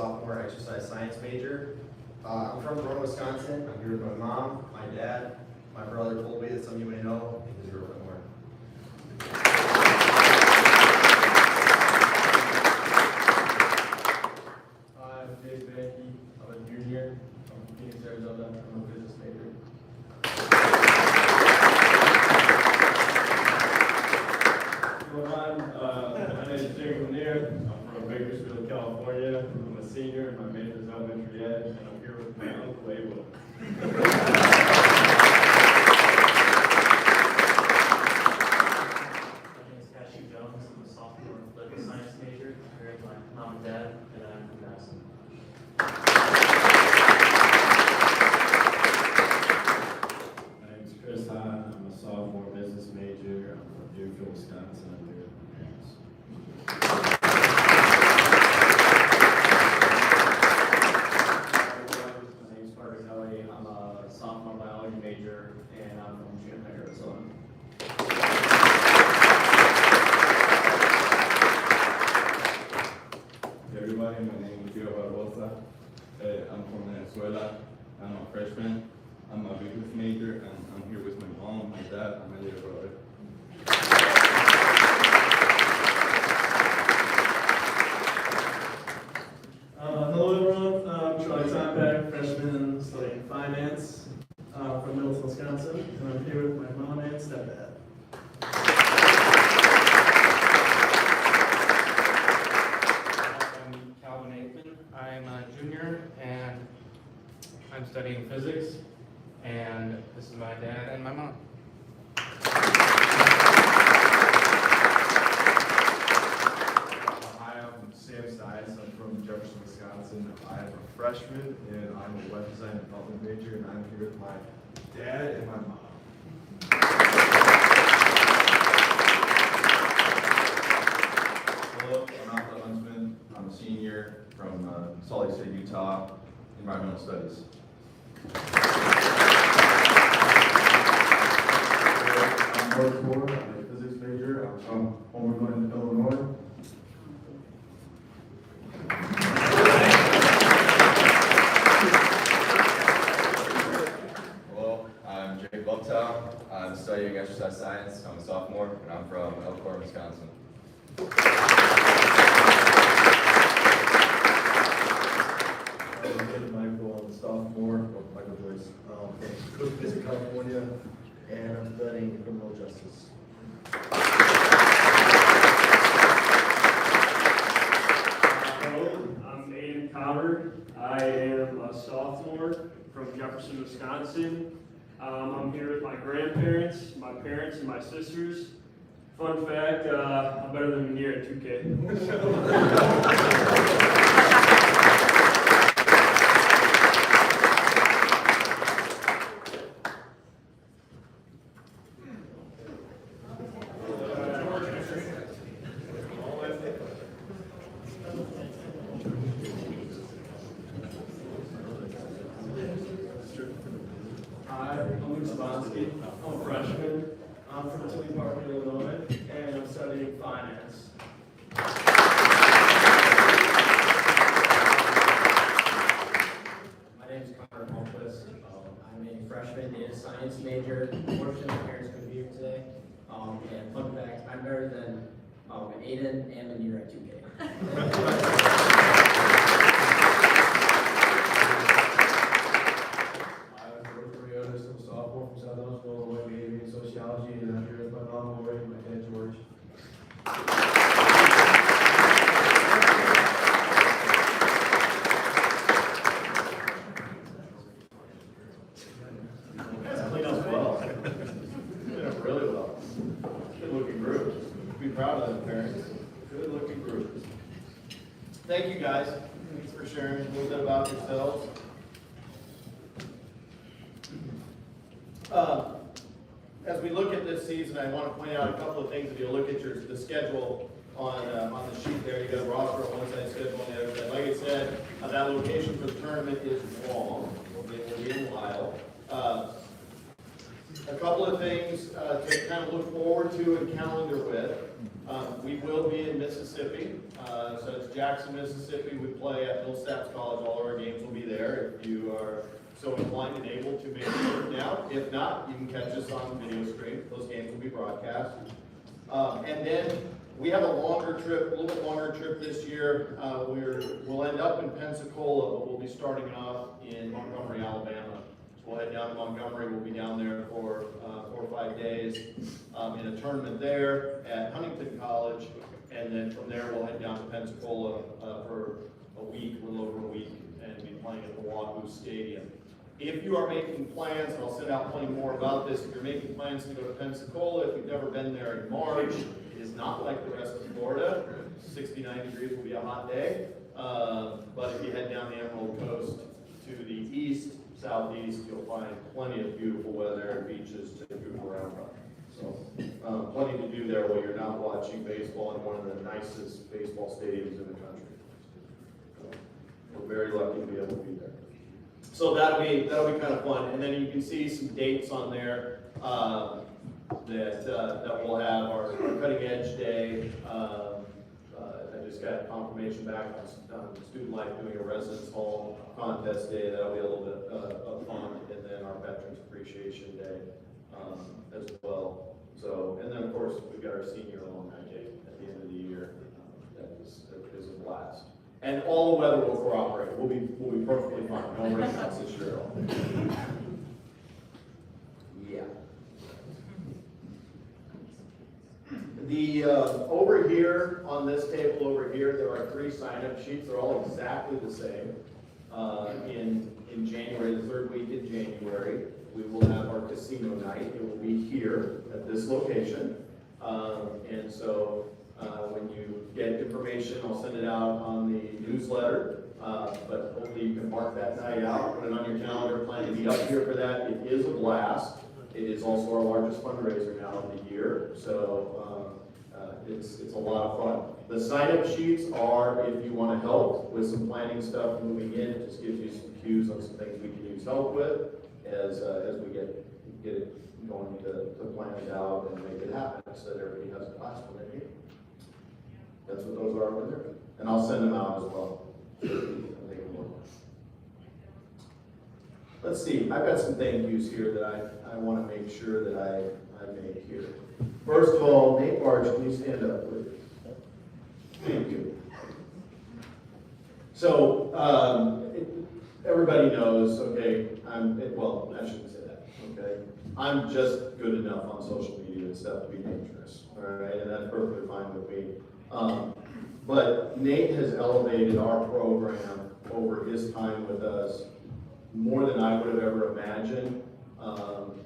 sophomore exercise science major. I'm from Verona, Wisconsin. I'm here with my mom, my dad, my brother Colby, that some of you may know, and his girlfriend Lauren. I'm Dave Banquet. I'm a junior. I'm from Phoenix, Arizona. I'm a business major. My name is Jacob Lanier. I'm from Bakersfield, California. I'm a senior. My major is elementary ed, and I'm here with my uncle Edgewood. Jones. I'm a sophomore political science major. I'm here with my mom and dad, and I'm from Madison. My name is Chris Hahn. I'm a sophomore business major. I'm from Deerfield, Wisconsin. I'm here with my parents. My name is Carter Kelly. I'm a sophomore biology major, and I'm from Champaign, Arizona. Everybody, my name is Gio Barbosa. I'm from Venezuela. I'm a freshman. I'm a business major, and I'm here with my mom, my dad, and my little brother. Hello everyone, I'm Charlie Tomback, freshman studying finance from Middleton, Wisconsin, and I'm here with my mom and stepdad. I'm Calvin Aikman. I'm a junior and I'm studying physics. And this is my dad and my mom. Hi, I'm Sam Stiles. I'm from Jefferson, Wisconsin. I am a freshman, and I'm a web design and development major, and I'm here with my dad and my mom. Hello, I'm Alfred Huntsman. I'm a senior from Salt Lake City, Utah, environmental studies. I'm Mark Moore. I'm a physics major. I'm from Homerton, Illinois. Hello, I'm Jake Luptow. I'm studying exercise science. I'm a sophomore, and I'm from Elkhorn, Wisconsin. I'm Michael. I'm a sophomore. Michael Joyce. From Costa Mesa, California, and I'm studying criminal justice. Hello, I'm Aiden Cotter. I am a sophomore from Jefferson, Wisconsin. I'm here with my grandparents, my parents, and my sisters. Fun fact, I'm better than Lanier at 2K. Hi, I'm Luke Spansky. I'm a freshman. I'm from Tilly Park, Illinois, and I'm studying finance. My name is Connor Malquist. I'm a freshman data science major. Unfortunately, my parents couldn't be here today. And fun fact, I'm better than Aiden and Lanier at 2K. I'm a sophomore from South Owensville, I'm majoring in sociology, and I'm here with my mom, Lori, and my dad, George. That's clean up well. Clean up really well. Good looking group. Be proud of them, parents. Good looking group. Thank you guys. Thanks for sharing a little bit about yourselves. As we look at this season, I want to point out a couple of things. If you look at the schedule on the sheet there, you got a roster on one side, schedule on the other side. Like I said, that location for the tournament is wrong. It will be in Lyle. A couple of things to kind of look forward to and calendar with. We will be in Mississippi, so it's Jackson, Mississippi. We play at Millsaps College. All our games will be there. If you are so inclined and able to make a trip down, if not, you can catch us on video stream. Those games will be broadcast. And then we have a longer trip, a little bit longer trip this year. We'll end up in Pensacola, but we'll be starting off in Montgomery, Alabama. So we'll head down to Montgomery. We'll be down there for 4 or 5 days in a tournament there at Huntington College. And then from there, we'll head down to Pensacola for a week, a little over a week, and be playing at the Wahoo Stadium. If you are making plans, and I'll send out plenty more about this, if you're making plans to go to Pensacola, if you've never been there in March, it is not like the rest of Florida. 69 degrees will be a hot day. But if you head down the Emerald Coast to the east, southeast, you'll find plenty of beautiful weather and beaches to goof around on. So plenty to do there while you're not watching baseball in one of the nicest baseball stadiums in the country. So we're very lucky to be able to be there. So that'll be kind of fun. And then you can see some dates on there that we'll have our Cutting Edge Day. I just got confirmation back on Student Life doing a residence hall contest day. That'll be a little bit of fun. And then our Veterans Appreciation Day as well. So, and then of course we've got our Senior Alumni Day at the end of the year. That is a blast. And all the weather will cooperate. We'll be perfectly fine. No rainouts this year at all. Yeah. The over here on this table over here, there are 3 sign-up sheets. They're all exactly the same. In January, the 3rd week in January, we will have our casino night. It will be here at this location, and so. When you get information, I'll send it out on the newsletter, but hopefully you can mark that night out, put it on your calendar, plan to be up here for that. It is a blast. It is also our largest fundraiser now of the year, so it's a lot of fun. The sign-up sheets are if you want to help with some planning stuff moving in. It just gives you some cues on some things we can use help with as we get it going to plan it out and make it happen so that everybody has a class when they meet. That's what those are over there. And I'll send them out as well. Let's see, I've got some thank yous here that I want to make sure that I make here. First of all, Nate Barge, can you stand up, please? Thank you. So, everybody knows, okay, well, I shouldn't say that, okay? I'm just good enough on social media and stuff to be dangerous, all right? And that's perfectly fine with me. But Nate has elevated our program over his time with us more than I would have ever imagined.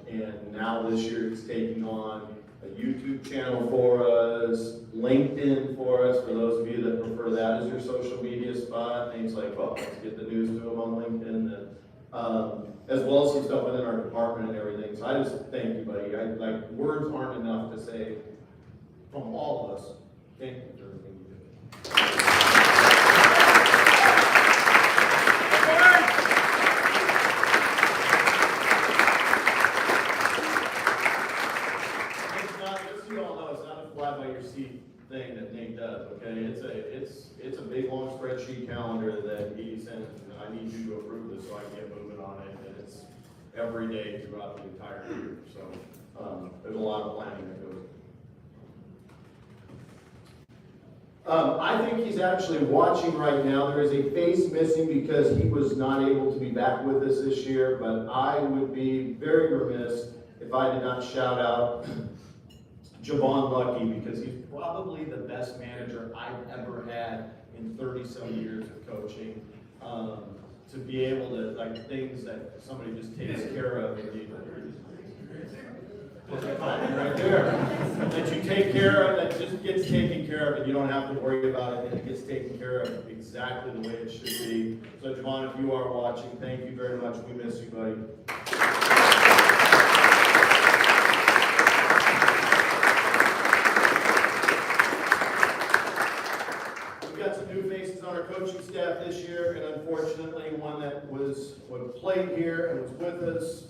And now this year he's taking on a YouTube channel for us, LinkedIn for us, for those of you that prefer that as your social media spot. Nate's like, well, let's get the news to him on LinkedIn. And, as well as some stuff within our department and everything. So I just thank you, buddy. Words aren't enough to say from all of us. Thank you for everything you do. It's not, just so you all know, it's not a fly by your seat thing that Nate does, okay? It's a big long spreadsheet calendar that he sends, and I need you to approve this so I can get moving on it, and it's every day throughout the entire year. So there's a lot of planning that goes. I think he's actually watching right now. There is a face missing because he was not able to be back with us this year, but I would be very remiss if I did not shout out Javon Lucky, because he's probably the best manager I've ever had in 30-some years of coaching. To be able to, like, things that somebody just takes care of and you right there. That you take care of, that just gets taken care of, and you don't have to worry about it, and it gets taken care of exactly the way it should be. So Javon, if you are watching, thank you very much. We miss you, buddy. We've got some new faces on our coaching staff this year, and unfortunately, one that played here and was with us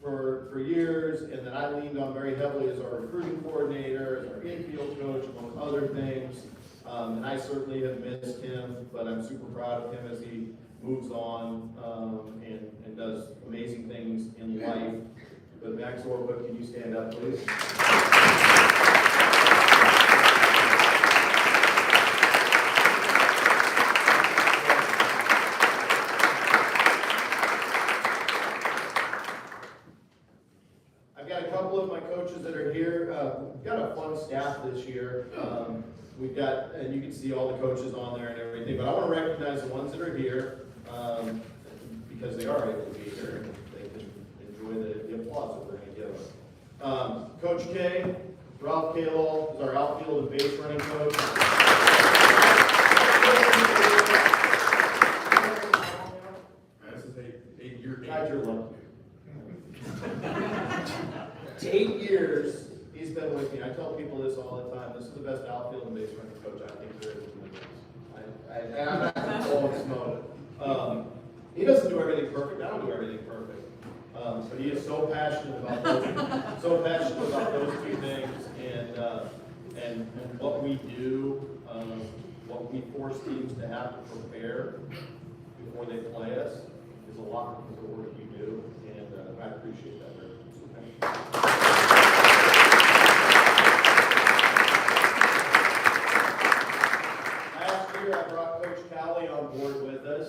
for years, and that I leaned on very heavily as our recruiting coordinator, as our infield coach, among other things. And I certainly have missed him, but I'm super proud of him as he moves on and does amazing things in life. But Max Orbuck, can you stand up, please? I've got a couple of my coaches that are here. We've got a fun staff this year. We've got, and you can see all the coaches on there and everything, but I want to recognize the ones that are here because they are able to be here and they can enjoy the applause that we're going to give them. Coach K, Ralph Kalol is our outfield and base running coach. This is eight-year. God, you're lucky. 8 years. He's been with me. I tell people this all the time. This is the best outfield and base running coach I think there is in the business. And I'm not blowing smoke. He doesn't do everything perfect. I don't do everything perfect. But he is so passionate about those two things and what we do, what we force teams to have to prepare before they play us is a lot of the work you do, and I appreciate that very much. So thank you. Last year, I brought Coach Callie on board with us.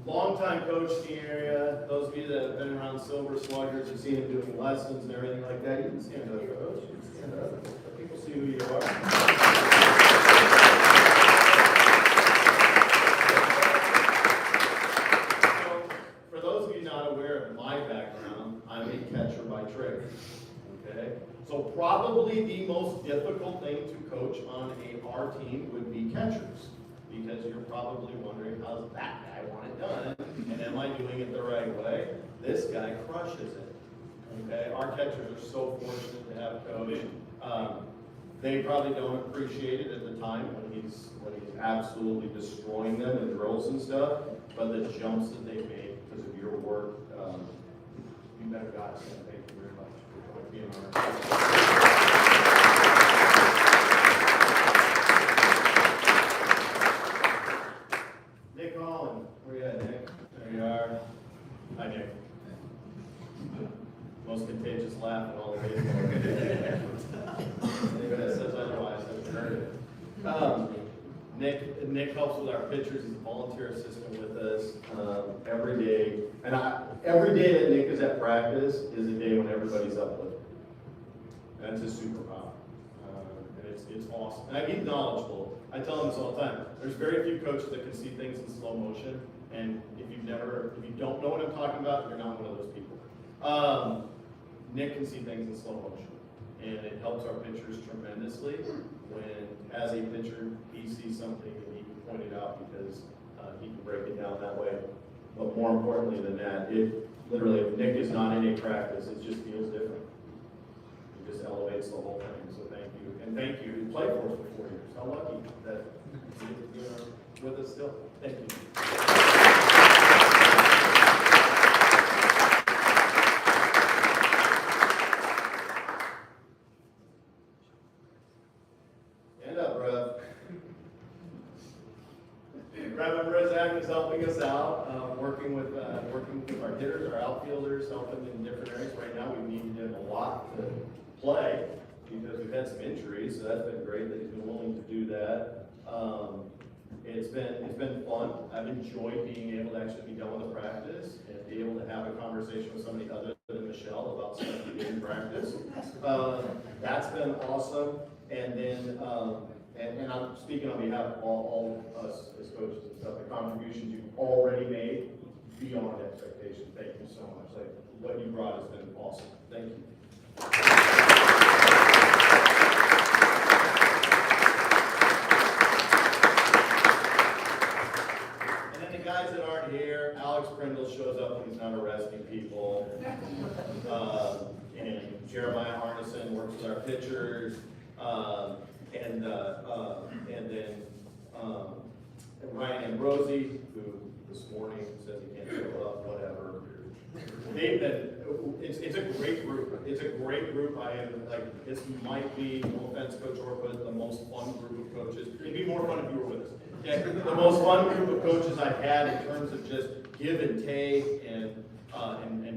Longtime coach in the area. Those of you that have been around Silver Sluggers have seen him doing lessons and everything like that. You can stand up, Coach. You can stand up. Let people see who you are. For those of you not aware of my background, I'm a catcher by trade. Okay? So probably the most difficult thing to coach on our team would be catchers. Because you're probably wondering, how's that guy want it done? And am I doing it the right way? This guy crushes it. Okay? Our catchers are so fortunate to have a coach. They probably don't appreciate it at the time when he's absolutely destroying them in drills and stuff. But the jumps that they made because of your work, you better God say thank you very much for being on our team. Nick Holland, where you at, Nick? There you are. Hi, Nick. Most contagious laugh in all of baseball. Anybody that says otherwise, I've heard it. Nick helps with our pitchers. He's a volunteer assistant with us every day. And every day that Nick is at practice is a day when everybody's uplifted. That's his superpower. And it's awesome. And he's knowledgeable. I tell him this all the time. There's very few coaches that can see things in slow motion. And if you don't know what I'm talking about, you're not one of those people. Nick can see things in slow motion. And it helps our pitchers tremendously when, as a pitcher, he sees something and he can point it out because he can break it down that way. But more importantly than that, literally, if Nick is not in a practice, it just feels different. It just elevates the whole thing. So thank you. And thank you. You played for us for 4 years. How lucky that you're with us still. Thank you. Reverend Rizak is helping us out, working with our hitters, our outfielders, helping in different areas. Right now, we've needed him a lot to play because we've had some injuries, so that's been great that he's been willing to do that. It's been fun. I've enjoyed being able to actually be done with the practice and be able to have a conversation with somebody other than Michelle about stuff we did in practice. That's been awesome. And then, and I'm speaking on behalf of all of us as coaches and stuff, the contributions you've already made beyond expectation. Thank you so much. Like, what you brought has been awesome. Thank you. And then the guys that aren't here, Alex Prindle shows up when he's not arresting people. And Jeremiah Arneson works with our pitchers. And then Ryan Ambrosi, who this morning says he can't show up, whatever. it's a great group. It's a great group. I am like, this might be, no offense, Coach Orpah, the most fun group of coaches. It'd be more fun if you were with us. Okay? The most fun group of coaches I've had in terms of just give and take and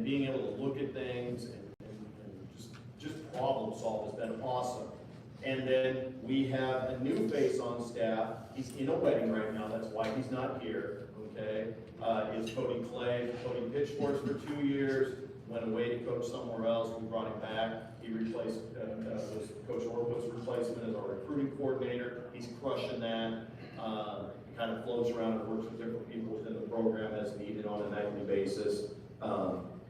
being able to look at things and just problem solve has been awesome. And then we have a new face on staff. He's in a wedding right now. That's why he's not here. Okay, is Cody Clay. Cody pitched for us for 2 years, went away to coach somewhere else. We brought him back. He replaced, was Coach Orpah's replacement as our recruiting coordinator. He's crushing that. Kind of floats around and works with different people within the program as needed on a nightly basis.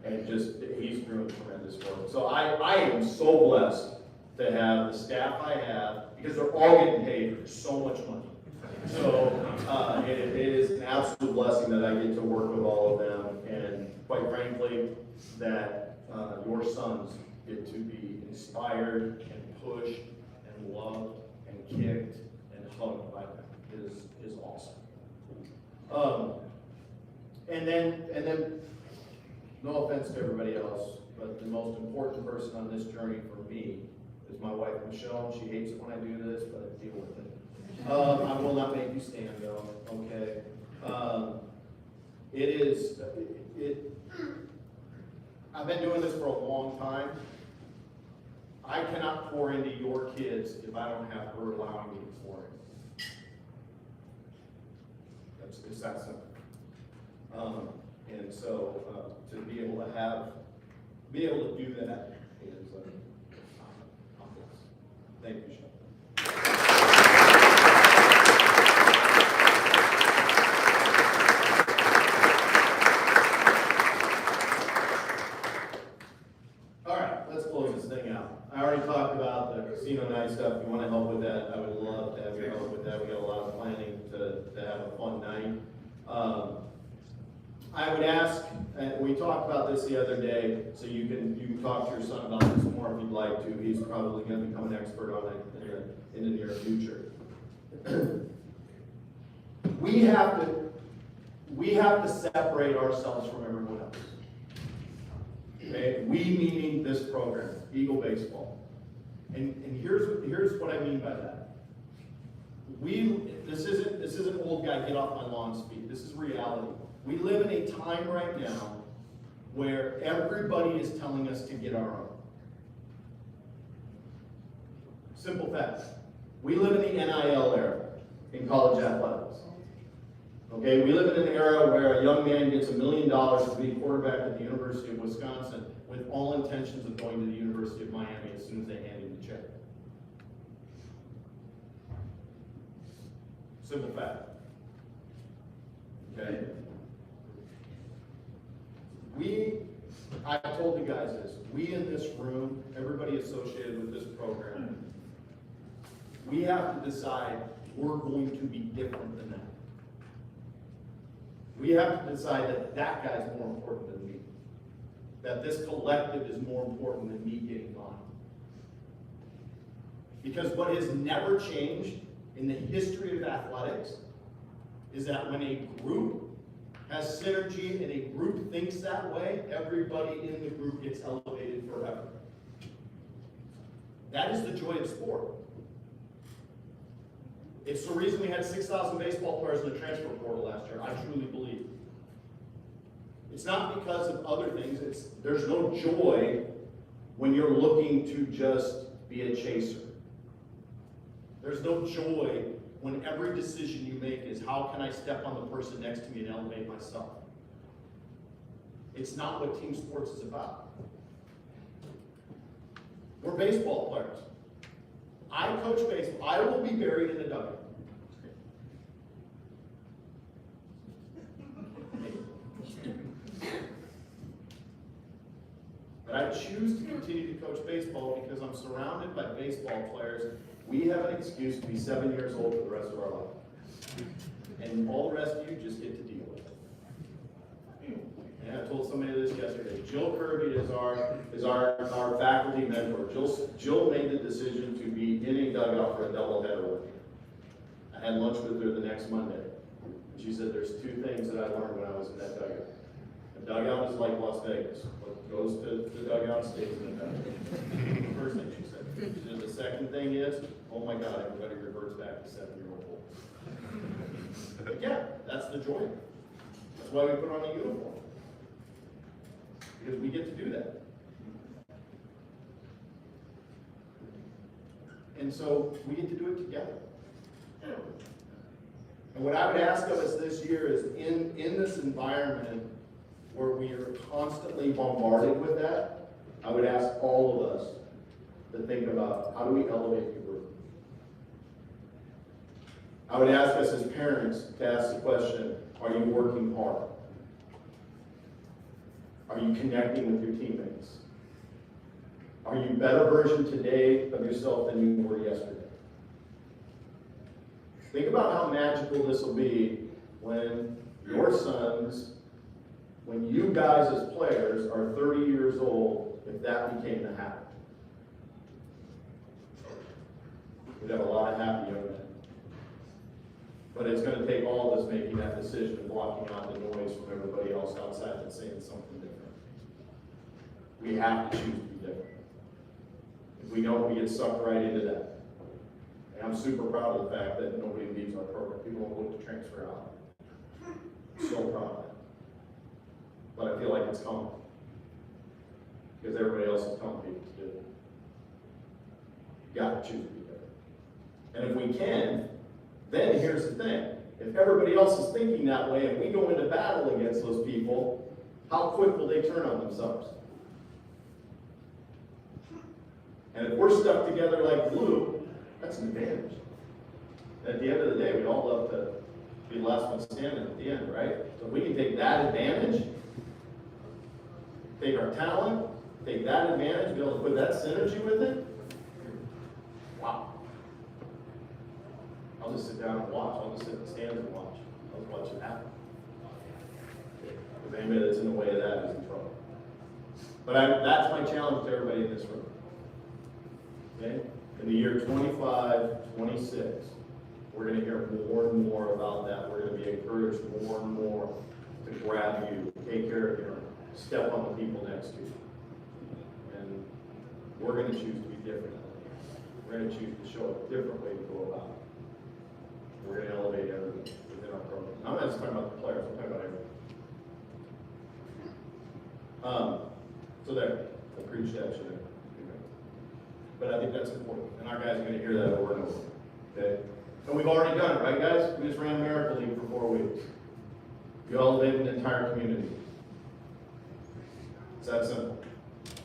And just, he's doing tremendous work. So I am so blessed to have the staff I have, because they're all getting paid so much money. So it is an absolute blessing that I get to work with all of them, and quite frankly, that your sons get to be inspired and pushed and loved and kicked and hugged by them is awesome. And then, no offense to everybody else, but the most important person on this journey for me is my wife Michelle. She hates it when I do this, but deal with it. I will not make you stand though, okay? I've been doing this for a long time. I cannot pour into your kids if I don't have her allowing me to pour in. It's that simple. And so to be able to do that is, I'm blessed. Thank you, Michelle. I already talked about the casino night stuff. If you want to help with that, I would love to have your help with that. We got a lot of planning to have a fun night. I would ask, and we talked about this the other day, so you can talk to your son about this more if you'd like to. He's probably going to become an expert on it in the near future. We have to separate ourselves from everyone else. Okay? We meaning this program, Eagle Baseball. And here's what I mean by that. This isn't old guy get off my lawn speak. This is reality. We live in a time right now where everybody is telling us to get our own. Simple fact. We live in the NIL era in college athletics. Okay, we live in an era where a young man gets $1 million to be quarterback at the University of Wisconsin with all intentions of going to the University of Miami as soon as they hand him the check. Simple fact. Okay? I told the guys this, we in this room, everybody associated with this program, we have to decide we're going to be different than that. We have to decide that that guy's more important than me. That this collective is more important than me getting mine. Because what has never changed in the history of athletics is that when a group has synergy and a group thinks that way, everybody in the group gets elevated forever. That is the joy of sport. It's the reason we had 6,000 baseball players in the transfer portal last year, I truly believe. It's not because of other things, there's no joy when you're looking to just be a chaser. There's no joy when every decision you make is how can I step on the person next to me and elevate myself. It's not what team sports is about. We're baseball players. I coach baseball. I will be buried in a dugout. But I choose to continue to coach baseball because I'm surrounded by baseball players. We have an excuse to be 7 years old for the rest of our life. And all the rest of you just get to deal with it. And I told somebody this yesterday. Jill Kirby is our faculty mentor. Jill made the decision to be in a dugout for a doubleheader with me. I had lunch with her the next Monday. She said, there's two things that I learned when I was in that dugout. The dugout is like Las Vegas. What goes to the dugout stays in the dugout. First thing she said. And the second thing is, oh my God, everybody reverts back to 7-year-old boys. But yeah, that's the joy. That's why we put on the uniform. Because we get to do that. And so we get to do it together. And what I would ask of us this year is in this environment where we are constantly bombarded with that, I would ask all of us to think about how do we elevate the group. I would ask us as parents to ask the question, are you working hard? Are you connecting with your teammates? Are you a better version today of yourself than you were yesterday? Think about how magical this will be when your sons, when you guys as players are 30 years old, if that became the habit. We'd have a lot of happy young men. But it's going to take all of us making that decision and blocking out the noise from everybody else outside that's saying something different. We have to choose to be different. If we don't, we get sucked right into that. And I'm super proud of the fact that nobody leaves our program. People don't look to transfer out. So proud of that. But I feel like it's coming. Because everybody else is telling people to do it. You got to choose to be different. And if we can, then here's the thing. If everybody else is thinking that way and we go into battle against those people, how quick will they turn on themselves? And if we're stuck together like glue, that's an advantage. At the end of the day, we'd all love to be the last one standing at the end, right? So if we can take that advantage, take our talent, take that advantage, be able to put that synergy with it, wow. I'll just sit down and watch. I'll just sit in the stands and watch. I'll just watch it happen. Because anybody that's in the way of that is in trouble. But that's my challenge to everybody in this room. Okay? In the year 25, 26, we're going to hear more and more about that. We're going to be encouraged more and more to grab you, take care of you, step on the people next to you. And we're going to choose to be different. We're going to choose to show a different way to go about it. We're going to elevate everyone within our program. I'm not just talking about the players, I'm talking about everyone. So there, I preached that to them. But I think that's important. And our guys are going to hear that over and over. Okay? And we've already done it, right, guys? We just ran Miracle League for 4 weeks. You elevated an entire community. It's that simple.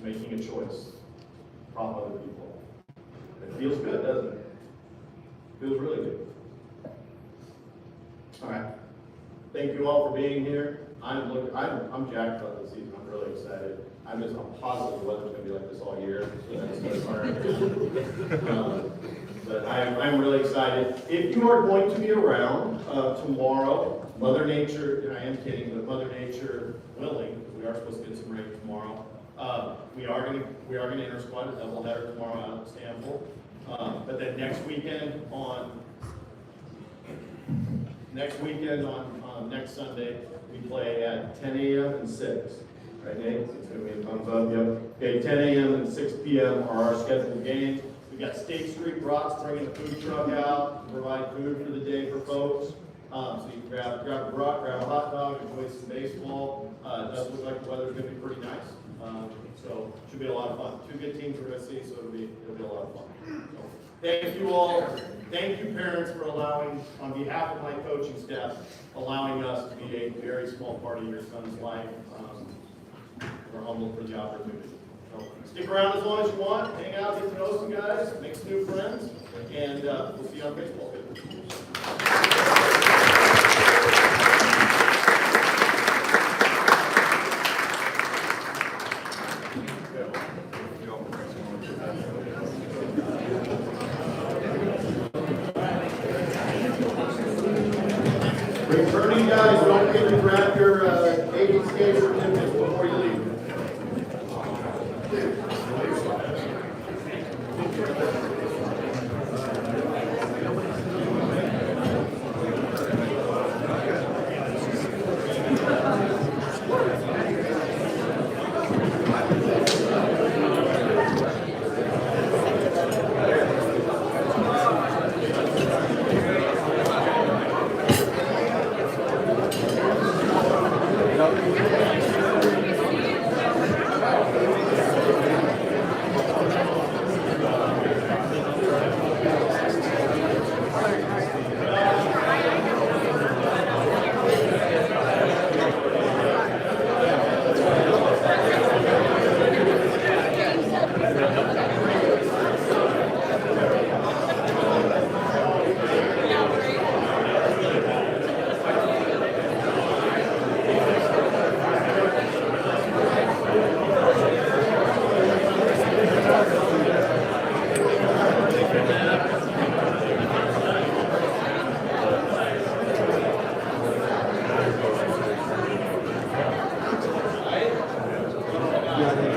Making a choice. Prop other people. It feels good, doesn't it? It feels really good. All right. Thank you all for being here. I'm jacked about this season. I'm really excited. I'm positive the weather's going to be like this all year. So but I'm really excited. If you are going to be around tomorrow, Mother Nature, and I am kidding, but Mother Nature willing, because we are supposed to get some rain tomorrow. We are going to inter-squad a doubleheader tomorrow out at Stanford. But then next weekend on next Sunday, we play at 10 a.m. and 6. Right, Nate? It's going to be a thumbs up, yep. Okay, 10 a.m. and 6 p.m. are our scheduled games. We've got State Street Brats bringing the food truck out to provide food for the day for folks. So you can grab a brat, grab a hot dog, enjoy some baseball. It does look like the weather's going to be pretty nice. So it should be a lot of fun. 2 good teams we're going to see, so it'll be a lot of fun. So, thank you all. Thank you, parents, for allowing, on behalf of my coaching staff, allowing us to be a very small part of your son's life. We're humbled for the opportunity. So stick around as long as you want. Hang out, get to know some guys, make some new friends, and we'll see you on baseball field. Returning guys, don't forget to grab your agency certificates before you leave. Yeah, I think